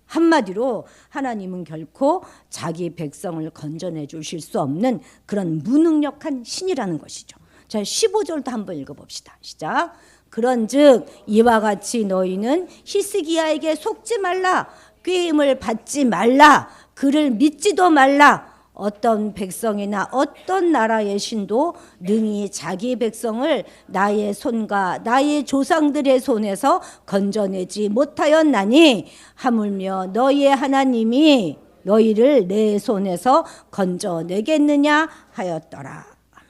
한마디로 하나님은 결코 자기 백성을 건져내 주실 수 없는 그런 무능력한 신이라는 것이죠. 자, 15절도 한번 읽어봅시다. 시작. 그런즉 이와 같이 너희는 히스기야에게 속지 말라. 꾀임을 받지 말라. 그를 믿지도 말라. 어떤 백성이나 어떤 나라의 신도 능히 자기 백성을 나의 손과 나의 조상들의 손에서 건져내지 못하였나니 하물며 너희의 하나님이 너희를 내 손에서 건져내겠느냐 하였더라. 아멘.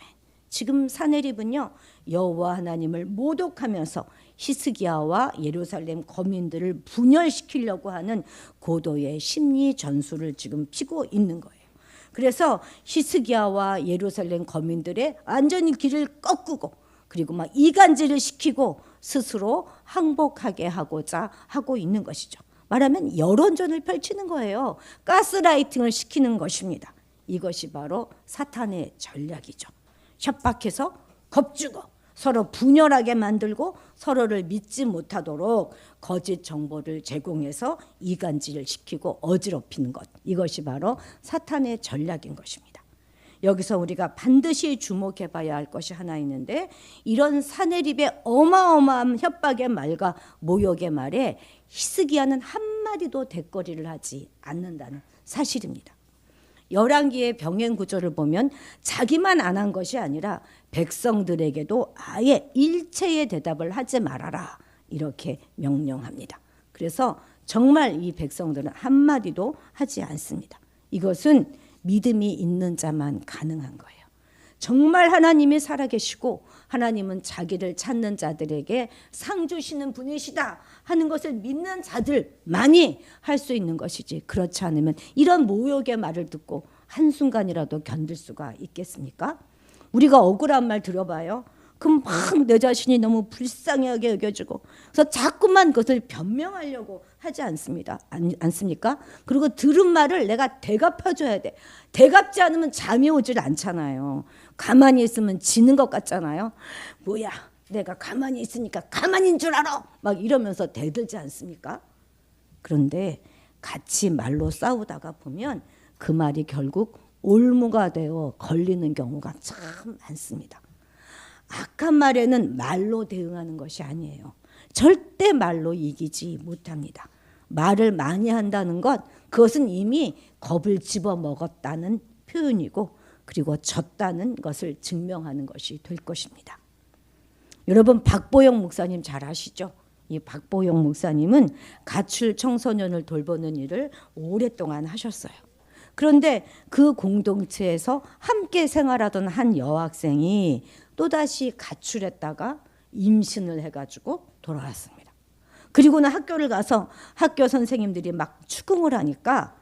지금 사네립은요 여호와 하나님을 모독하면서 히스기야와 예루살렘 거민들을 분열시키려고 하는 고도의 심리 전술을 지금 피고 있는 거예요. 그래서 히스기야와 예루살렘 거민들의 완전히 길을 꺾고 그리고 막 이간질을 시키고 스스로 항복하게 하고자 하고 있는 것이죠. 말하면 여론전을 펼치는 거예요. 가스라이팅을 시키는 것입니다. 이것이 바로 사탄의 전략이죠. 협박해서 겁주고 서로 분열하게 만들고 서로를 믿지 못하도록 거짓 정보를 제공해서 이간질을 시키고 어지럽히는 것. 이것이 바로 사탄의 전략인 것입니다. 여기서 우리가 반드시 주목해 봐야 할 것이 하나 있는데 이런 사네립의 어마어마한 협박의 말과 모욕의 말에 히스기야는 한마디도 대꾸를 하지 않는다는 사실입니다. 열왕기의 병행 구조를 보면 자기만 안 한 것이 아니라 백성들에게도 아예 일체의 대답을 하지 말아라 이렇게 명령합니다. 그래서 정말 이 백성들은 한마디도 하지 않습니다. 이것은 믿음이 있는 자만 가능한 거예요. 정말 하나님이 살아계시고 하나님은 자기를 찾는 자들에게 상 주시는 분이시다 하는 것을 믿는 자들만이 할 수 있는 것이지 그렇지 않으면 이런 모욕의 말을 듣고 한순간이라도 견딜 수가 있겠습니까? 우리가 억울한 말 들어봐요. 그럼 막 내 자신이 너무 불쌍하게 여겨지고 그래서 자꾸만 그것을 변명하려고 하지 않습니까? 그리고 들은 말을 내가 대갚아줘야 돼. 대갚지 않으면 잠이 오질 않잖아요. 가만히 있으면 지는 것 같잖아요. 뭐야 내가 가만히 있으니까 가만히인 줄 알아 막 이러면서 대들지 않습니까? 그런데 같이 말로 싸우다가 보면 그 말이 결국 올무가 되어 걸리는 경우가 참 많습니다. 악한 말에는 말로 대응하는 것이 아니에요. 절대 말로 이기지 못합니다. 말을 많이 한다는 것 그것은 이미 겁을 집어먹었다는 표현이고 그리고 졌다는 것을 증명하는 것이 될 것입니다. 여러분 박보영 목사님 잘 아시죠? 이 박보영 목사님은 가출 청소년을 돌보는 일을 오랫동안 하셨어요. 그런데 그 공동체에서 함께 생활하던 한 여학생이 또다시 가출했다가 임신을 해가지고 돌아왔습니다. 그리고는 학교를 가서 학교 선생님들이 막 추궁을 하니까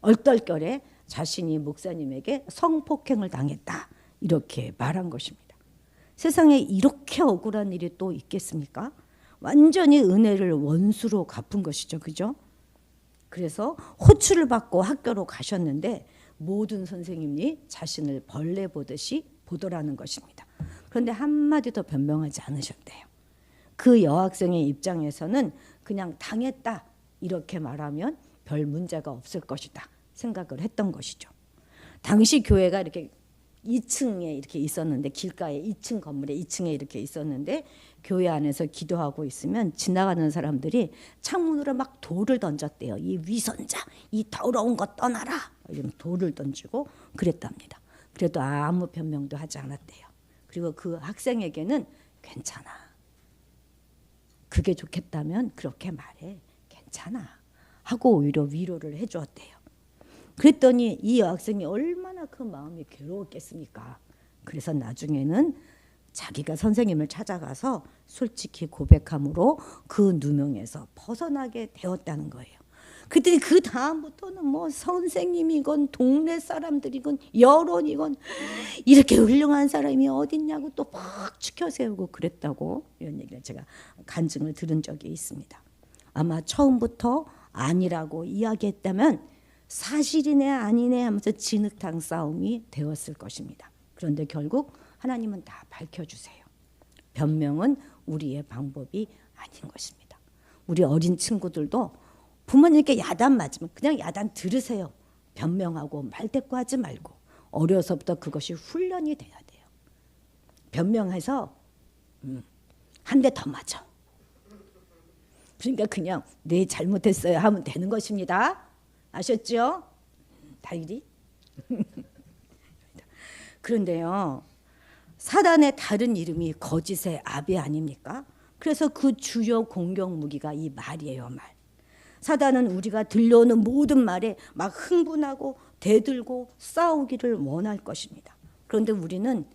얼떨결에 자신이 목사님에게 성폭행을 당했다 이렇게 말한 것입니다. 세상에 이렇게 억울한 일이 또 있겠습니까? 완전히 은혜를 원수로 갚은 것이죠. 그죠? 그래서 호출을 받고 학교로 가셨는데 모든 선생님이 자신을 벌레 보듯이 보더라는 것입니다. 그런데 한마디도 변명하지 않으셨대요. 그 여학생의 입장에서는 그냥 당했다 이렇게 말하면 별 문제가 없을 것이다 생각을 했던 것이죠. 당시 교회가 이렇게 2층에 이렇게 있었는데 길가에 2층 건물에 2층에 이렇게 있었는데 교회 안에서 기도하고 있으면 지나가는 사람들이 창문으로 막 돌을 던졌대요. 이 위선자, 이 더러운 것 떠나라. 이러면 돌을 던지고 그랬답니다. 그래도 아무 변명도 하지 않았대요. 그리고 그 학생에게는 괜찮아. 그게 좋겠다면 그렇게 말해. 괜찮아. 하고 오히려 위로를 해주었대요. 그랬더니 이 여학생이 얼마나 그 마음이 괴로웠겠습니까? 그래서 나중에는 자기가 선생님을 찾아가서 솔직히 고백함으로 그 누명에서 벗어나게 되었다는 거예요. 그랬더니 그 다음부터는 뭐 선생님이건 동네 사람들이건 여론이건 이렇게 훌륭한 사람이 어딨냐고 또 막 추켜세우고 그랬다고, 이런 얘기를 제가 간증을 들은 적이 있습니다. 아마 처음부터 아니라고 이야기했다면 사실이네 아니네 하면서 진흙탕 싸움이 되었을 것입니다. 그런데 결국 하나님은 다 밝혀주세요. 변명은 우리의 방법이 아닌 것입니다. 우리 어린 친구들도 부모님께 야단 맞으면 그냥 야단 들으세요. 변명하고 말대꾸하지 말고. 어려서부터 그것이 훈련이 돼야 돼요. 변명해서 한 대 더 맞아. 그러니까 그냥 네 잘못했어요 하면 되는 것입니다. 아셨죠? 다일이? 그런데요, 사단의 다른 이름이 거짓의 아비 아닙니까? 그래서 그 주요 공격 무기가 이 말이에요, 말. 사단은 우리가 들려오는 모든 말에 막 흥분하고 대들고 싸우기를 원할 것입니다. 그런데 우리는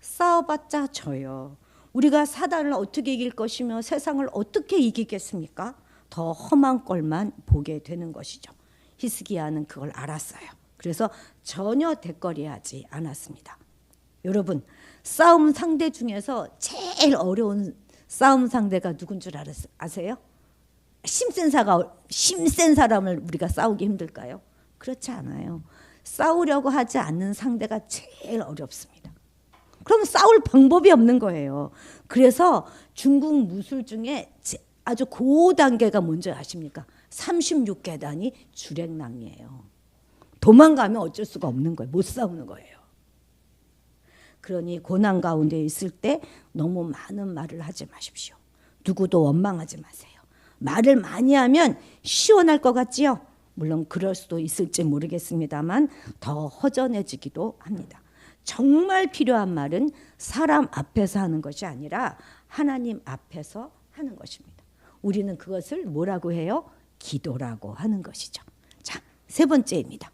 싸워봤자 져요. 우리가 사단을 어떻게 이길 것이며 세상을 어떻게 이기겠습니까? 더 험한 꼴만 보게 되는 것이죠. 히스기야는 그걸 알았어요. 그래서 전혀 대거리하지 않았습니다. 여러분, 싸움 상대 중에서 제일 어려운 싸움 상대가 누군 줄 아세요? 힘센 사람을 우리가 싸우기 힘들까요? 그렇지 않아요. 싸우려고 하지 않는 상대가 제일 어렵습니다. 그럼 싸울 방법이 없는 거예요. 그래서 중국 무술 중에 아주 고단계가 뭔지 아십니까? 36계단이 주랭랑이에요. 도망가면 어쩔 수가 없는 거예요. 못 싸우는 거예요. 그러니 고난 가운데 있을 때 너무 많은 말을 하지 마십시오. 누구도 원망하지 마세요. 말을 많이 하면 시원할 것 같지요? 물론 그럴 수도 있을지 모르겠습니다만 더 허전해지기도 합니다. 정말 필요한 말은 사람 앞에서 하는 것이 아니라 하나님 앞에서 하는 것입니다. 우리는 그것을 뭐라고 해요? 기도라고 하는 것이죠. 자, 세 번째입니다.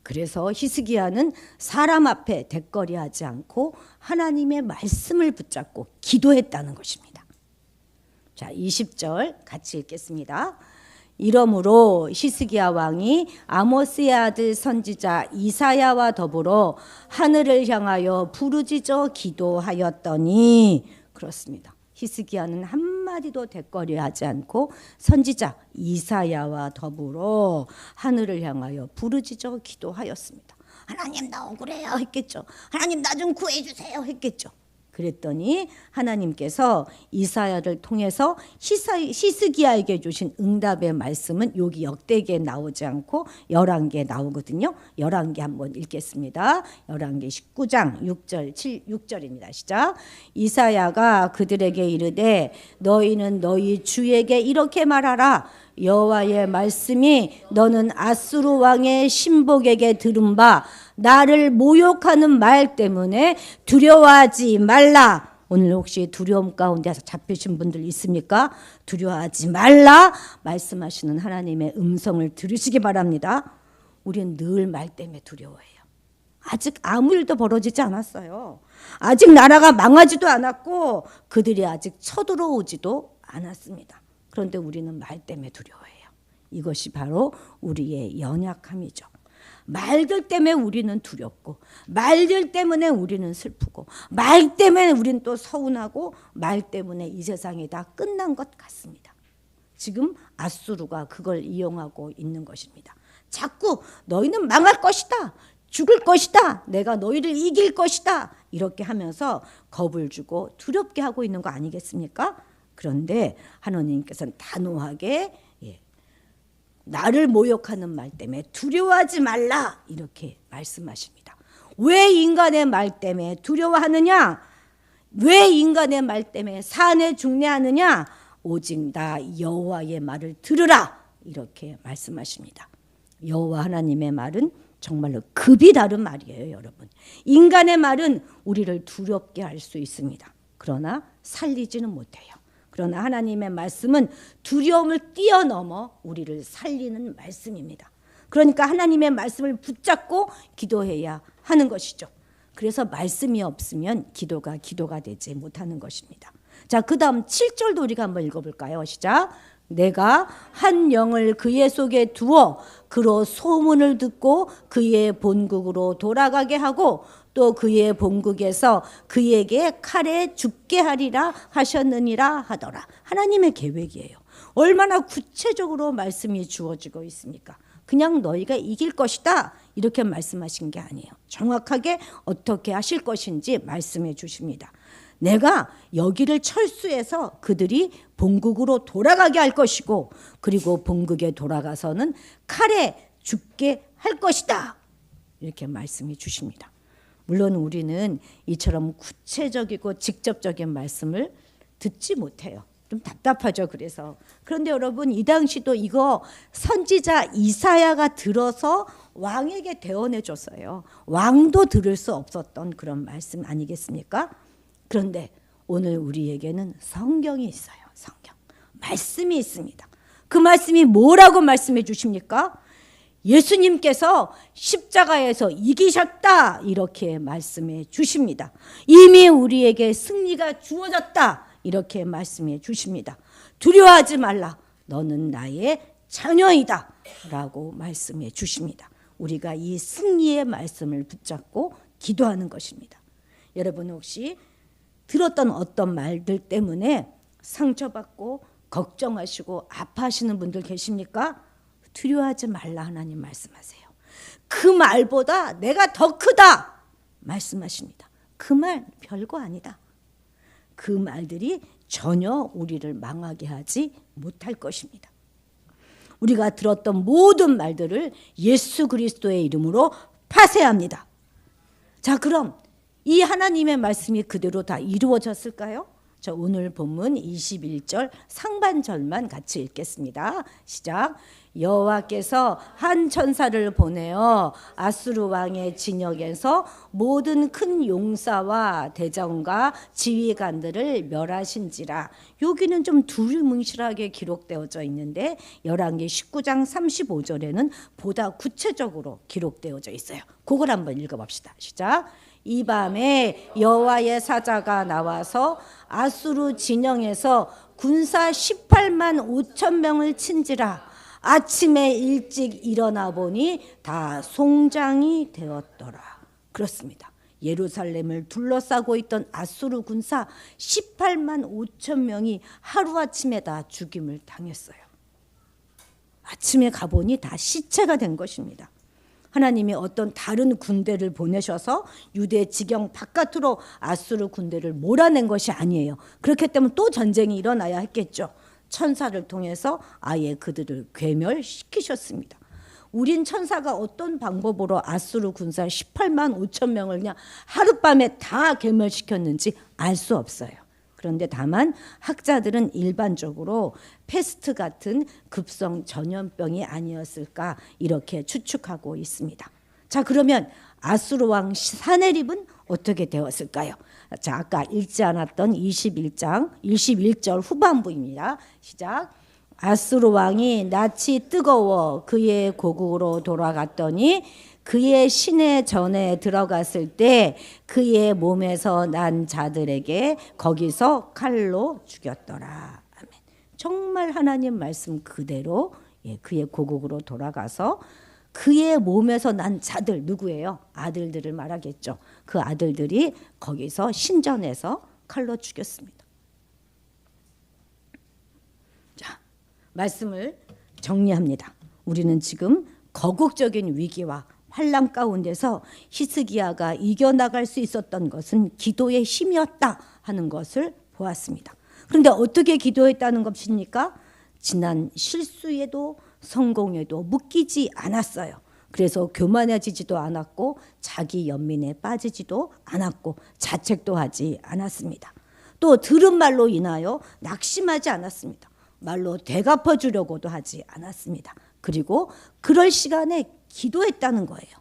그래서 히스기야는 사람 앞에 대거리하지 않고 하나님의 말씀을 붙잡고 기도했다는 것입니다. 자, 20절 같이 읽겠습니다. 이러므로 히스기야 왕이 아모스의 아들 선지자 이사야와 더불어 하늘을 향하여 부르짖어 기도하였더니, 그렇습니다. 히스기야는 한마디도 대거리하지 않고 선지자 이사야와 더불어 하늘을 향하여 부르짖어 기도하였습니다. 하나님 나 억울해요 했겠죠. 하나님 나 좀 구해주세요 했겠죠. 그랬더니 하나님께서 이사야를 통해서 히스기야에게 주신 응답의 말씀은 여기 역대기에 나오지 않고 열왕기에 나오거든요. 열왕기 한번 읽겠습니다. 열왕기 19장 6절입니다. 시작. 이사야가 그들에게 이르되 너희는 너희 주에게 이렇게 말하라. 여호와의 말씀이 너는 아수르 왕의 신복에게 들은 바 나를 모욕하는 말 때문에 두려워하지 말라. 오늘 혹시 두려움 가운데 잡히신 분들 있습니까? 두려워하지 말라 말씀하시는 하나님의 음성을 들으시기 바랍니다. 우리는 늘 말 때문에 두려워해요. 아직 아무 일도 벌어지지 않았어요. 아직 나라가 망하지도 않았고 그들이 아직 쳐들어오지도 않았습니다. 그런데 우리는 말 때문에 두려워해요. 이것이 바로 우리의 연약함이죠. 말들 때문에 우리는 두렵고 말들 때문에 우리는 슬프고 말 때문에 우리는 또 서운하고 말 때문에 이 세상이 다 끝난 것 같습니다. 지금 아수르가 그걸 이용하고 있는 것입니다. 자꾸 너희는 망할 것이다. 죽을 것이다. 내가 너희를 이길 것이다. 이렇게 하면서 겁을 주고 두렵게 하고 있는 거 아니겠습니까? 그런데 하나님께서는 단호하게 나를 모욕하는 말 때문에 두려워하지 말라 이렇게 말씀하십니다. 왜 인간의 말 때문에 두려워하느냐? 왜 인간의 말 때문에 산에 중내하느냐? 오직 나 여호와의 말을 들으라. 이렇게 말씀하십니다. 여호와 하나님의 말은 정말로 급이 다른 말이에요, 여러분. 인간의 말은 우리를 두렵게 할 수 있습니다. 그러나 살리지는 못해요. 그러나 하나님의 말씀은 두려움을 뛰어넘어 우리를 살리는 말씀입니다. 그러니까 하나님의 말씀을 붙잡고 기도해야 하는 것이죠. 그래서 말씀이 없으면 기도가 되지 못하는 것입니다. 자, 그 다음 7절도 우리가 한번 읽어볼까요? 시작. 내가 한 영을 그의 속에 두어 그로 소문을 듣고 그의 본국으로 돌아가게 하고 또 그의 본국에서 그에게 칼에 죽게 하리라 하셨느니라 하더라. 하나님의 계획이에요. 얼마나 구체적으로 말씀이 주어지고 있습니까? 그냥 너희가 이길 것이다 이렇게 말씀하신 게 아니에요. 정확하게 어떻게 하실 것인지 말씀해 주십니다. 내가 여기를 철수해서 그들이 본국으로 돌아가게 할 것이고 그리고 본국에 돌아가서는 칼에 죽게 할 것이다. 이렇게 말씀해 주십니다. 물론 우리는 이처럼 구체적이고 직접적인 말씀을 듣지 못해요. 좀 답답하죠. 그런데 여러분 이 당시도 이거 선지자 이사야가 들어서 왕에게 대언해 줬어요. 왕도 들을 수 없었던 그런 말씀 아니겠습니까? 그런데 오늘 우리에게는 성경이 있어요. 성경. 말씀이 있습니다. 그 말씀이 뭐라고 말씀해 주십니까? 예수님께서 십자가에서 이기셨다 이렇게 말씀해 주십니다. 이미 우리에게 승리가 주어졌다 이렇게 말씀해 주십니다. 두려워하지 말라. 너는 나의 자녀이다 라고 말씀해 주십니다. 우리가 이 승리의 말씀을 붙잡고 기도하는 것입니다. 여러분 혹시 들었던 어떤 말들 때문에 상처받고 걱정하시고 아파하시는 분들 계십니까? 두려워하지 말라 하나님 말씀하세요. 그 말보다 내가 더 크다 말씀하십니다. 그 말 별거 아니다. 그 말들이 전혀 우리를 망하게 하지 못할 것입니다. 우리가 들었던 모든 말들을 예수 그리스도의 이름으로 파쇄합니다. 자, 그럼 이 하나님의 말씀이 그대로 다 이루어졌을까요? 자, 오늘 본문 21절 상반절만 같이 읽겠습니다. 시작. 여호와께서 한 천사를 보내어 아수르 왕의 진영에서 모든 큰 용사와 대장과 지휘관들을 멸하신지라. 여기는 좀 두리뭉실하게 기록되어져 있는데 열왕기 19장 35절에는 보다 구체적으로 기록되어져 있어요. 그걸 한번 읽어봅시다. 시작. 이 밤에 여호와의 사자가 나와서 아수르 진영에서 군사 18만 5천 명을 친지라. 아침에 일찍 일어나 보니 다 송장이 되었더라. 그렇습니다. 예루살렘을 둘러싸고 있던 아수르 군사 18만 5천 명이 하루아침에 다 죽임을 당했어요. 아침에 가보니 다 시체가 된 것입니다. 하나님이 어떤 다른 군대를 보내셔서 유대 지경 바깥으로 아수르 군대를 몰아낸 것이 아니에요. 그렇기 때문에 또 전쟁이 일어나야 했겠죠. 천사를 통해서 아예 그들을 괴멸시키셨습니다. 우린 천사가 어떤 방법으로 아수르 군사 18만 5천 명을 그냥 하룻밤에 다 괴멸시켰는지 알 수 없어요. 그런데 다만 학자들은 일반적으로 패스트 같은 급성 전염병이 아니었을까 이렇게 추측하고 있습니다. 자, 그러면 아수르 왕 사네립은 어떻게 되었을까요? 자, 아까 읽지 않았던 21절 후반부입니다. 시작. 아수르 왕이 낯이 뜨거워 그의 고국으로 돌아갔더니 그의 시내 전에 들어갔을 때 그의 몸에서 난 자들에게 거기서 칼로 죽였더라. 아멘. 정말 하나님 말씀 그대로 그의 고국으로 돌아가서 그의 몸에서 난 자들 누구예요? 아들들을 말하겠죠. 그 아들들이 거기서 신전에서 칼로 죽였습니다. 자, 말씀을 정리합니다. 우리는 지금 거국적인 위기와 환난 가운데서 히스기야가 이겨나갈 수 있었던 것은 기도의 힘이었다 하는 것을 보았습니다. 그런데 어떻게 기도했다는 것입니까? 지난 실수에도 성공에도 묶이지 않았어요. 그래서 교만해지지도 않았고 자기 연민에 빠지지도 않았고 자책도 하지 않았습니다. 또 들은 말로 인하여 낙심하지 않았습니다. 말로 되갚아 주려고도 하지 않았습니다. 그리고 그럴 시간에 기도했다는 거예요.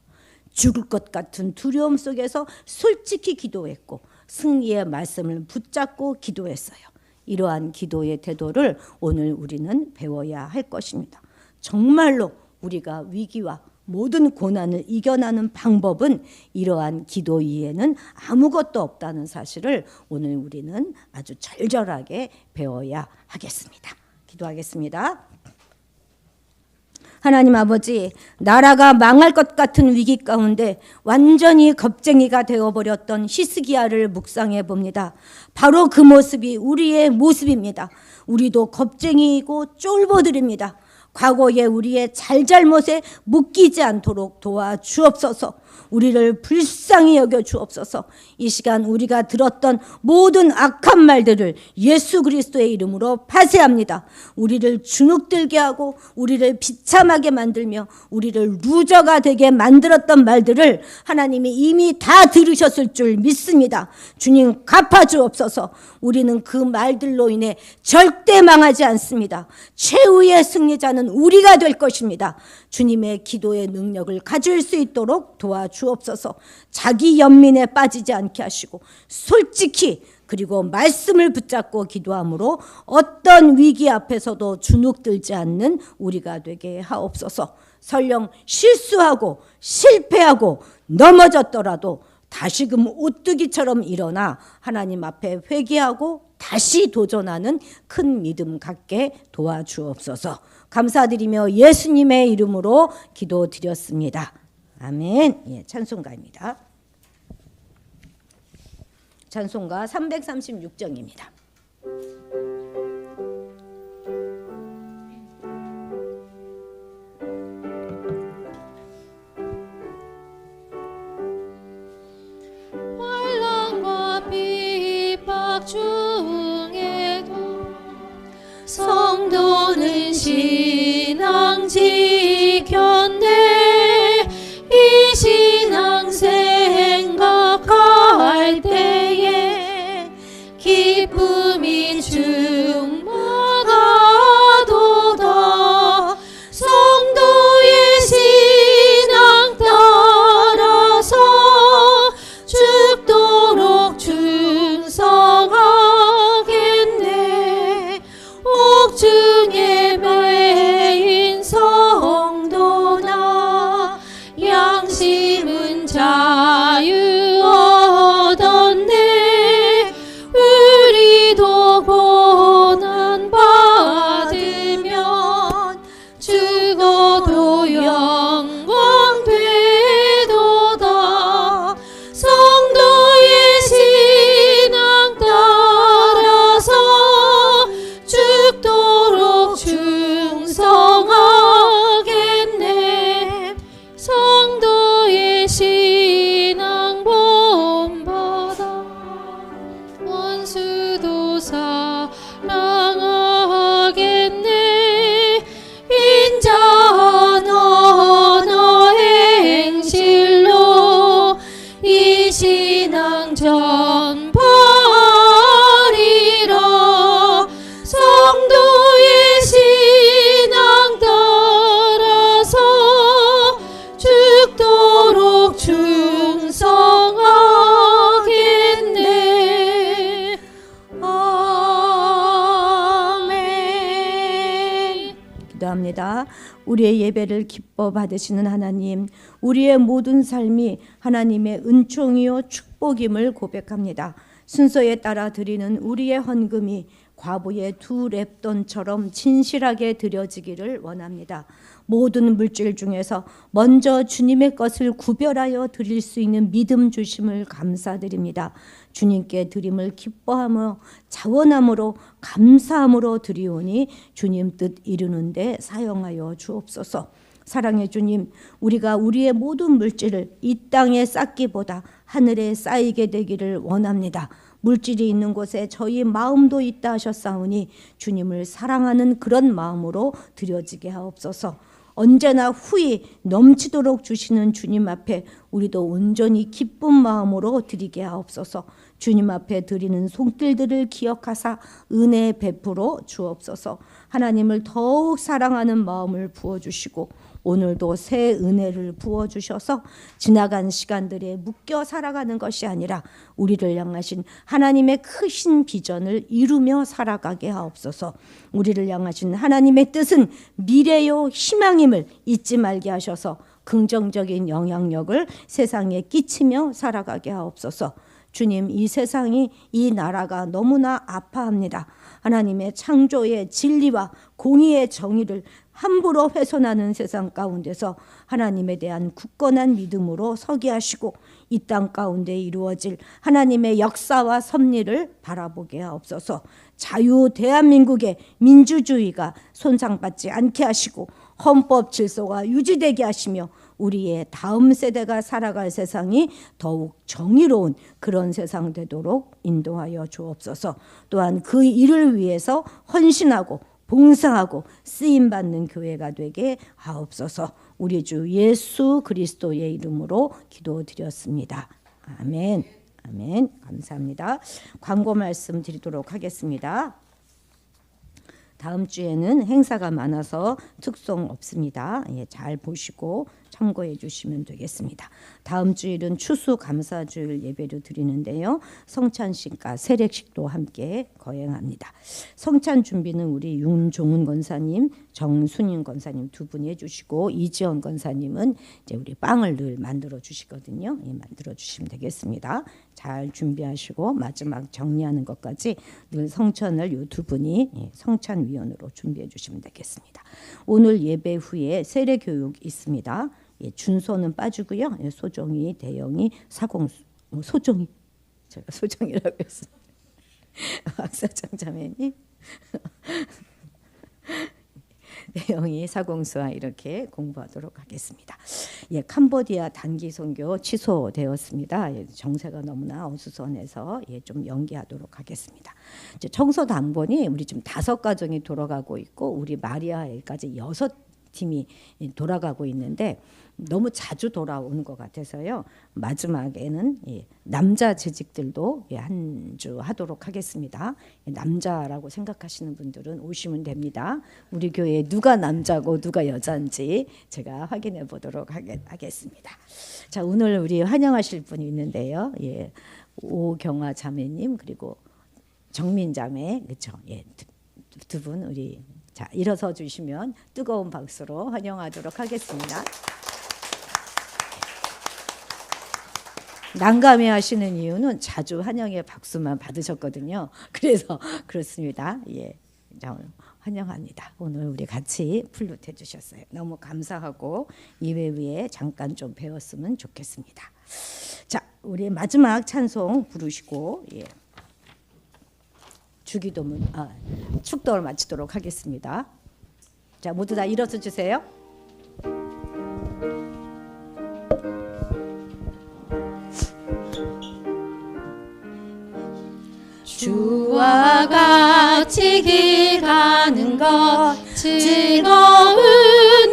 죽을 것 같은 두려움 속에서 솔직히 기도했고 승리의 말씀을 붙잡고 기도했어요. 이러한 기도의 태도를 오늘 우리는 배워야 할 것입니다. 정말로 우리가 위기와 모든 고난을 이겨나는 방법은 이러한 기도 이외에는 아무것도 없다는 사실을 오늘 우리는 아주 절절하게 배워야 하겠습니다. 기도하겠습니다. 하나님 아버지, 나라가 망할 것 같은 위기 가운데 완전히 겁쟁이가 되어버렸던 히스기야를 묵상해 봅니다. 바로 그 모습이 우리의 모습입니다. 우리도 겁쟁이이고 쫄보들입니다. 과거의 우리의 잘잘못에 묶이지 않도록 도와주옵소서. 우리를 불쌍히 여겨 주옵소서. 이 시간 우리가 들었던 모든 악한 말들을 예수 그리스도의 이름으로 파쇄합니다. 우리를 주눅들게 하고 우리를 비참하게 만들며 우리를 루저가 되게 만들었던 말들을 하나님이 이미 다 들으셨을 줄 믿습니다. 주님 갚아주옵소서. 우리는 그 말들로 인해 절대 망하지 않습니다. 최후의 승리자는 우리가 될 것입니다. 주님의 기도의 능력을 가질 수 있도록 도와주옵소서. 자기 연민에 빠지지 않게 하시고 솔직히 그리고 말씀을 붙잡고 기도함으로 어떤 위기 앞에서도 주눅들지 않는 우리가 되게 하옵소서. 설령 실수하고 실패하고 넘어졌더라도 다시금 오뚜기처럼 일어나 하나님 앞에 회개하고 다시 도전하는 큰 믿음 갖게 도와주옵소서. 감사드리며 예수님의 이름으로 기도드렸습니다. 아멘. 예, 찬송가입니다. 찬송가 336장입니다. 환난과 핍박 중에도 성도는 신앙 지켰네. 이 신앙 생각할 때에 기쁨이 충만하도다. 성도의 신앙 따라서 죽도록 충성하겠네. 옥중에 매인 성도나 양심은 자유 얻었네. 우리도 고난 받으면 죽어도 영광 되도다. 성도의 신앙 따라서 죽도록 충성하겠네. 성도의 신앙 본받아 원수도 사랑하겠네. 인자한 언어 행실로 이 신앙 전파리라. 성도의 신앙 따라서 죽도록 충성하겠네. 아멘. 기도합니다. 우리의 예배를 기뻐 받으시는 하나님, 우리의 모든 삶이 하나님의 은총이요 축복임을 고백합니다. 순서에 따라 드리는 우리의 헌금이 과부의 두 랩돈처럼 진실하게 드려지기를 원합니다. 모든 물질 중에서 먼저 주님의 것을 구별하여 드릴 수 있는 믿음 주심을 감사드립니다. 주님께 드림을 기뻐하며 자원함으로 감사함으로 드리오니 주님 뜻 이루는 데 사용하여 주옵소서. 사랑의 주님, 우리가 우리의 모든 물질을 이 땅에 쌓기보다 하늘에 쌓이게 되기를 원합니다. 물질이 있는 곳에 저희 마음도 있다 하셨사오니 주님을 사랑하는 그런 마음으로 드려지게 하옵소서. 언제나 후히 넘치도록 주시는 주님 앞에 우리도 온전히 기쁜 마음으로 드리게 하옵소서. 주님 앞에 드리는 손길들을 기억하사 은혜 베풀어 주옵소서. 하나님을 더욱 사랑하는 마음을 부어주시고 오늘도 새 은혜를 부어주셔서 지나간 시간들에 묶여 살아가는 것이 아니라 우리를 향하신 하나님의 크신 비전을 이루며 살아가게 하옵소서. 우리를 향하신 하나님의 뜻은 미래요 희망임을 잊지 말게 하셔서 긍정적인 영향력을 세상에 끼치며 살아가게 하옵소서. 주님, 이 세상이, 이 나라가 너무나 아파합니다. 하나님의 창조의 진리와 공의의 정의를 함부로 훼손하는 세상 가운데서 하나님에 대한 굳건한 믿음으로 서게 하시고 이 땅 가운데 이루어질 하나님의 역사와 섭리를 바라보게 하옵소서. 자유 대한민국의 민주주의가 손상받지 않게 하시고 헌법 질서가 유지되게 하시며 우리의 다음 세대가 살아갈 세상이 더욱 정의로운 그런 세상 되도록 인도하여 주옵소서. 또한 그 일을 위해서 헌신하고 봉사하고 쓰임받는 교회가 되게 하옵소서. 우리 주 예수 그리스도의 이름으로 기도드렸습니다. 아멘. 아멘. 감사합니다. 광고 말씀 드리도록 하겠습니다. 다음 주에는 행사가 많아서 특송 없습니다. 잘 보시고 참고해 주시면 되겠습니다. 다음 주일은 추수감사주일 예배를 드리는데요. 성찬식과 세례식도 함께 거행합니다. 성찬 준비는 우리 윤종훈 권사님, 정순인 권사님 두 분이 해주시고 이지원 권사님은 이제 우리 빵을 늘 만들어 주시거든요. 만들어 주시면 되겠습니다. 잘 준비하시고 마지막 정리하는 것까지 늘 성찬을 이 두 분이 성찬위원으로 준비해 주시면 되겠습니다. 오늘 예배 후에 세례교육 있습니다. 준서는 빠지고요. 소정이, 대영이, 사공수, 소정이, 제가 소정이라고 했어요. 박사장 자매님, 대영이, 사공수와 이렇게 공부하도록 하겠습니다. 캄보디아 단기 선교 취소되었습니다. 정세가 너무나 어수선해서 좀 연기하도록 하겠습니다. 이제 청소 당번이 우리 지금 5가정이 돌아가고 있고 우리 마리아에까지 6팀이 돌아가고 있는데 너무 자주 돌아오는 것 같아서요. 마지막에는 남자 재직들도 한 주 하도록 하겠습니다. 남자라고 생각하시는 분들은 오시면 됩니다. 우리 교회에 누가 남자고 누가 여자인지 제가 확인해 보도록 하겠습니다. 자, 오늘 우리 환영하실 분이 있는데요. 오경화 자매님 그리고 정민 자매 그렇죠. 두 분 우리 자 일어서 주시면 뜨거운 박수로 환영하도록 하겠습니다. 난감해하시는 이유는 자주 환영의 박수만 받으셨거든요. 그래서 그렇습니다. 자, 환영합니다. 오늘 우리 같이 플룻 해주셨어요. 너무 감사하고 이외 위에 잠깐 좀 배웠으면 좋겠습니다. 자, 우리 마지막 찬송 부르시고 주기도문 축도를 마치도록 하겠습니다. 자, 모두 다 일어서 주세요. 주와 같이 길 가는 것 즐거운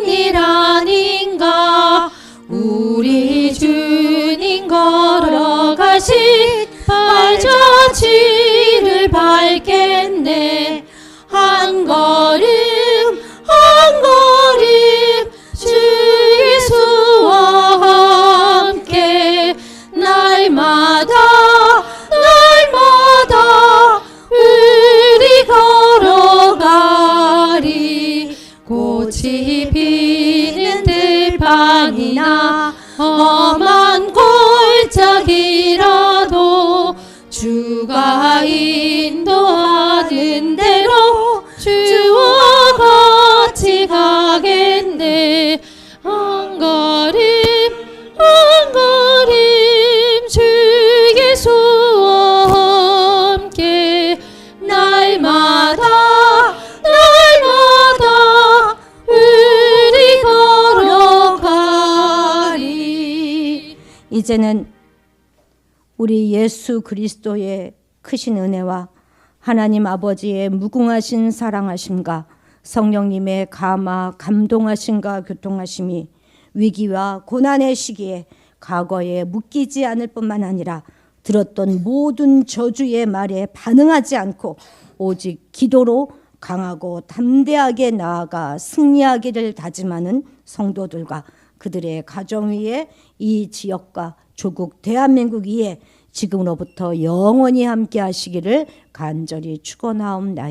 일 아닌가. 우리 주님 걸어가신 발자취를 밟겠네. 한 걸음 한 걸음 주 예수와 함께 날마다 우리 걸어가리. 꽃이 피는 들판이나 험한 골짜기라도 주가 인도하는 대로 주와 같이 가겠네. 한 걸음 한 걸음 주 예수와 함께 날마다 우리 걸어가리. 이제는 우리 예수 그리스도의 크신 은혜와 하나님 아버지의 무궁하신 사랑하심과 성령님의 감화, 감동하심과 교통하심이 위기와 고난의 시기에 과거에 묶이지 않을 뿐만 아니라 들었던 모든 저주의 말에 반응하지 않고 오직 기도로 강하고 담대하게 나아가 승리하기를 다짐하는 성도들과 그들의 가정 위에 이 지역과 조국 대한민국 위에 지금으로부터 영원히 함께 하시기를 간절히 축원하옵나이다.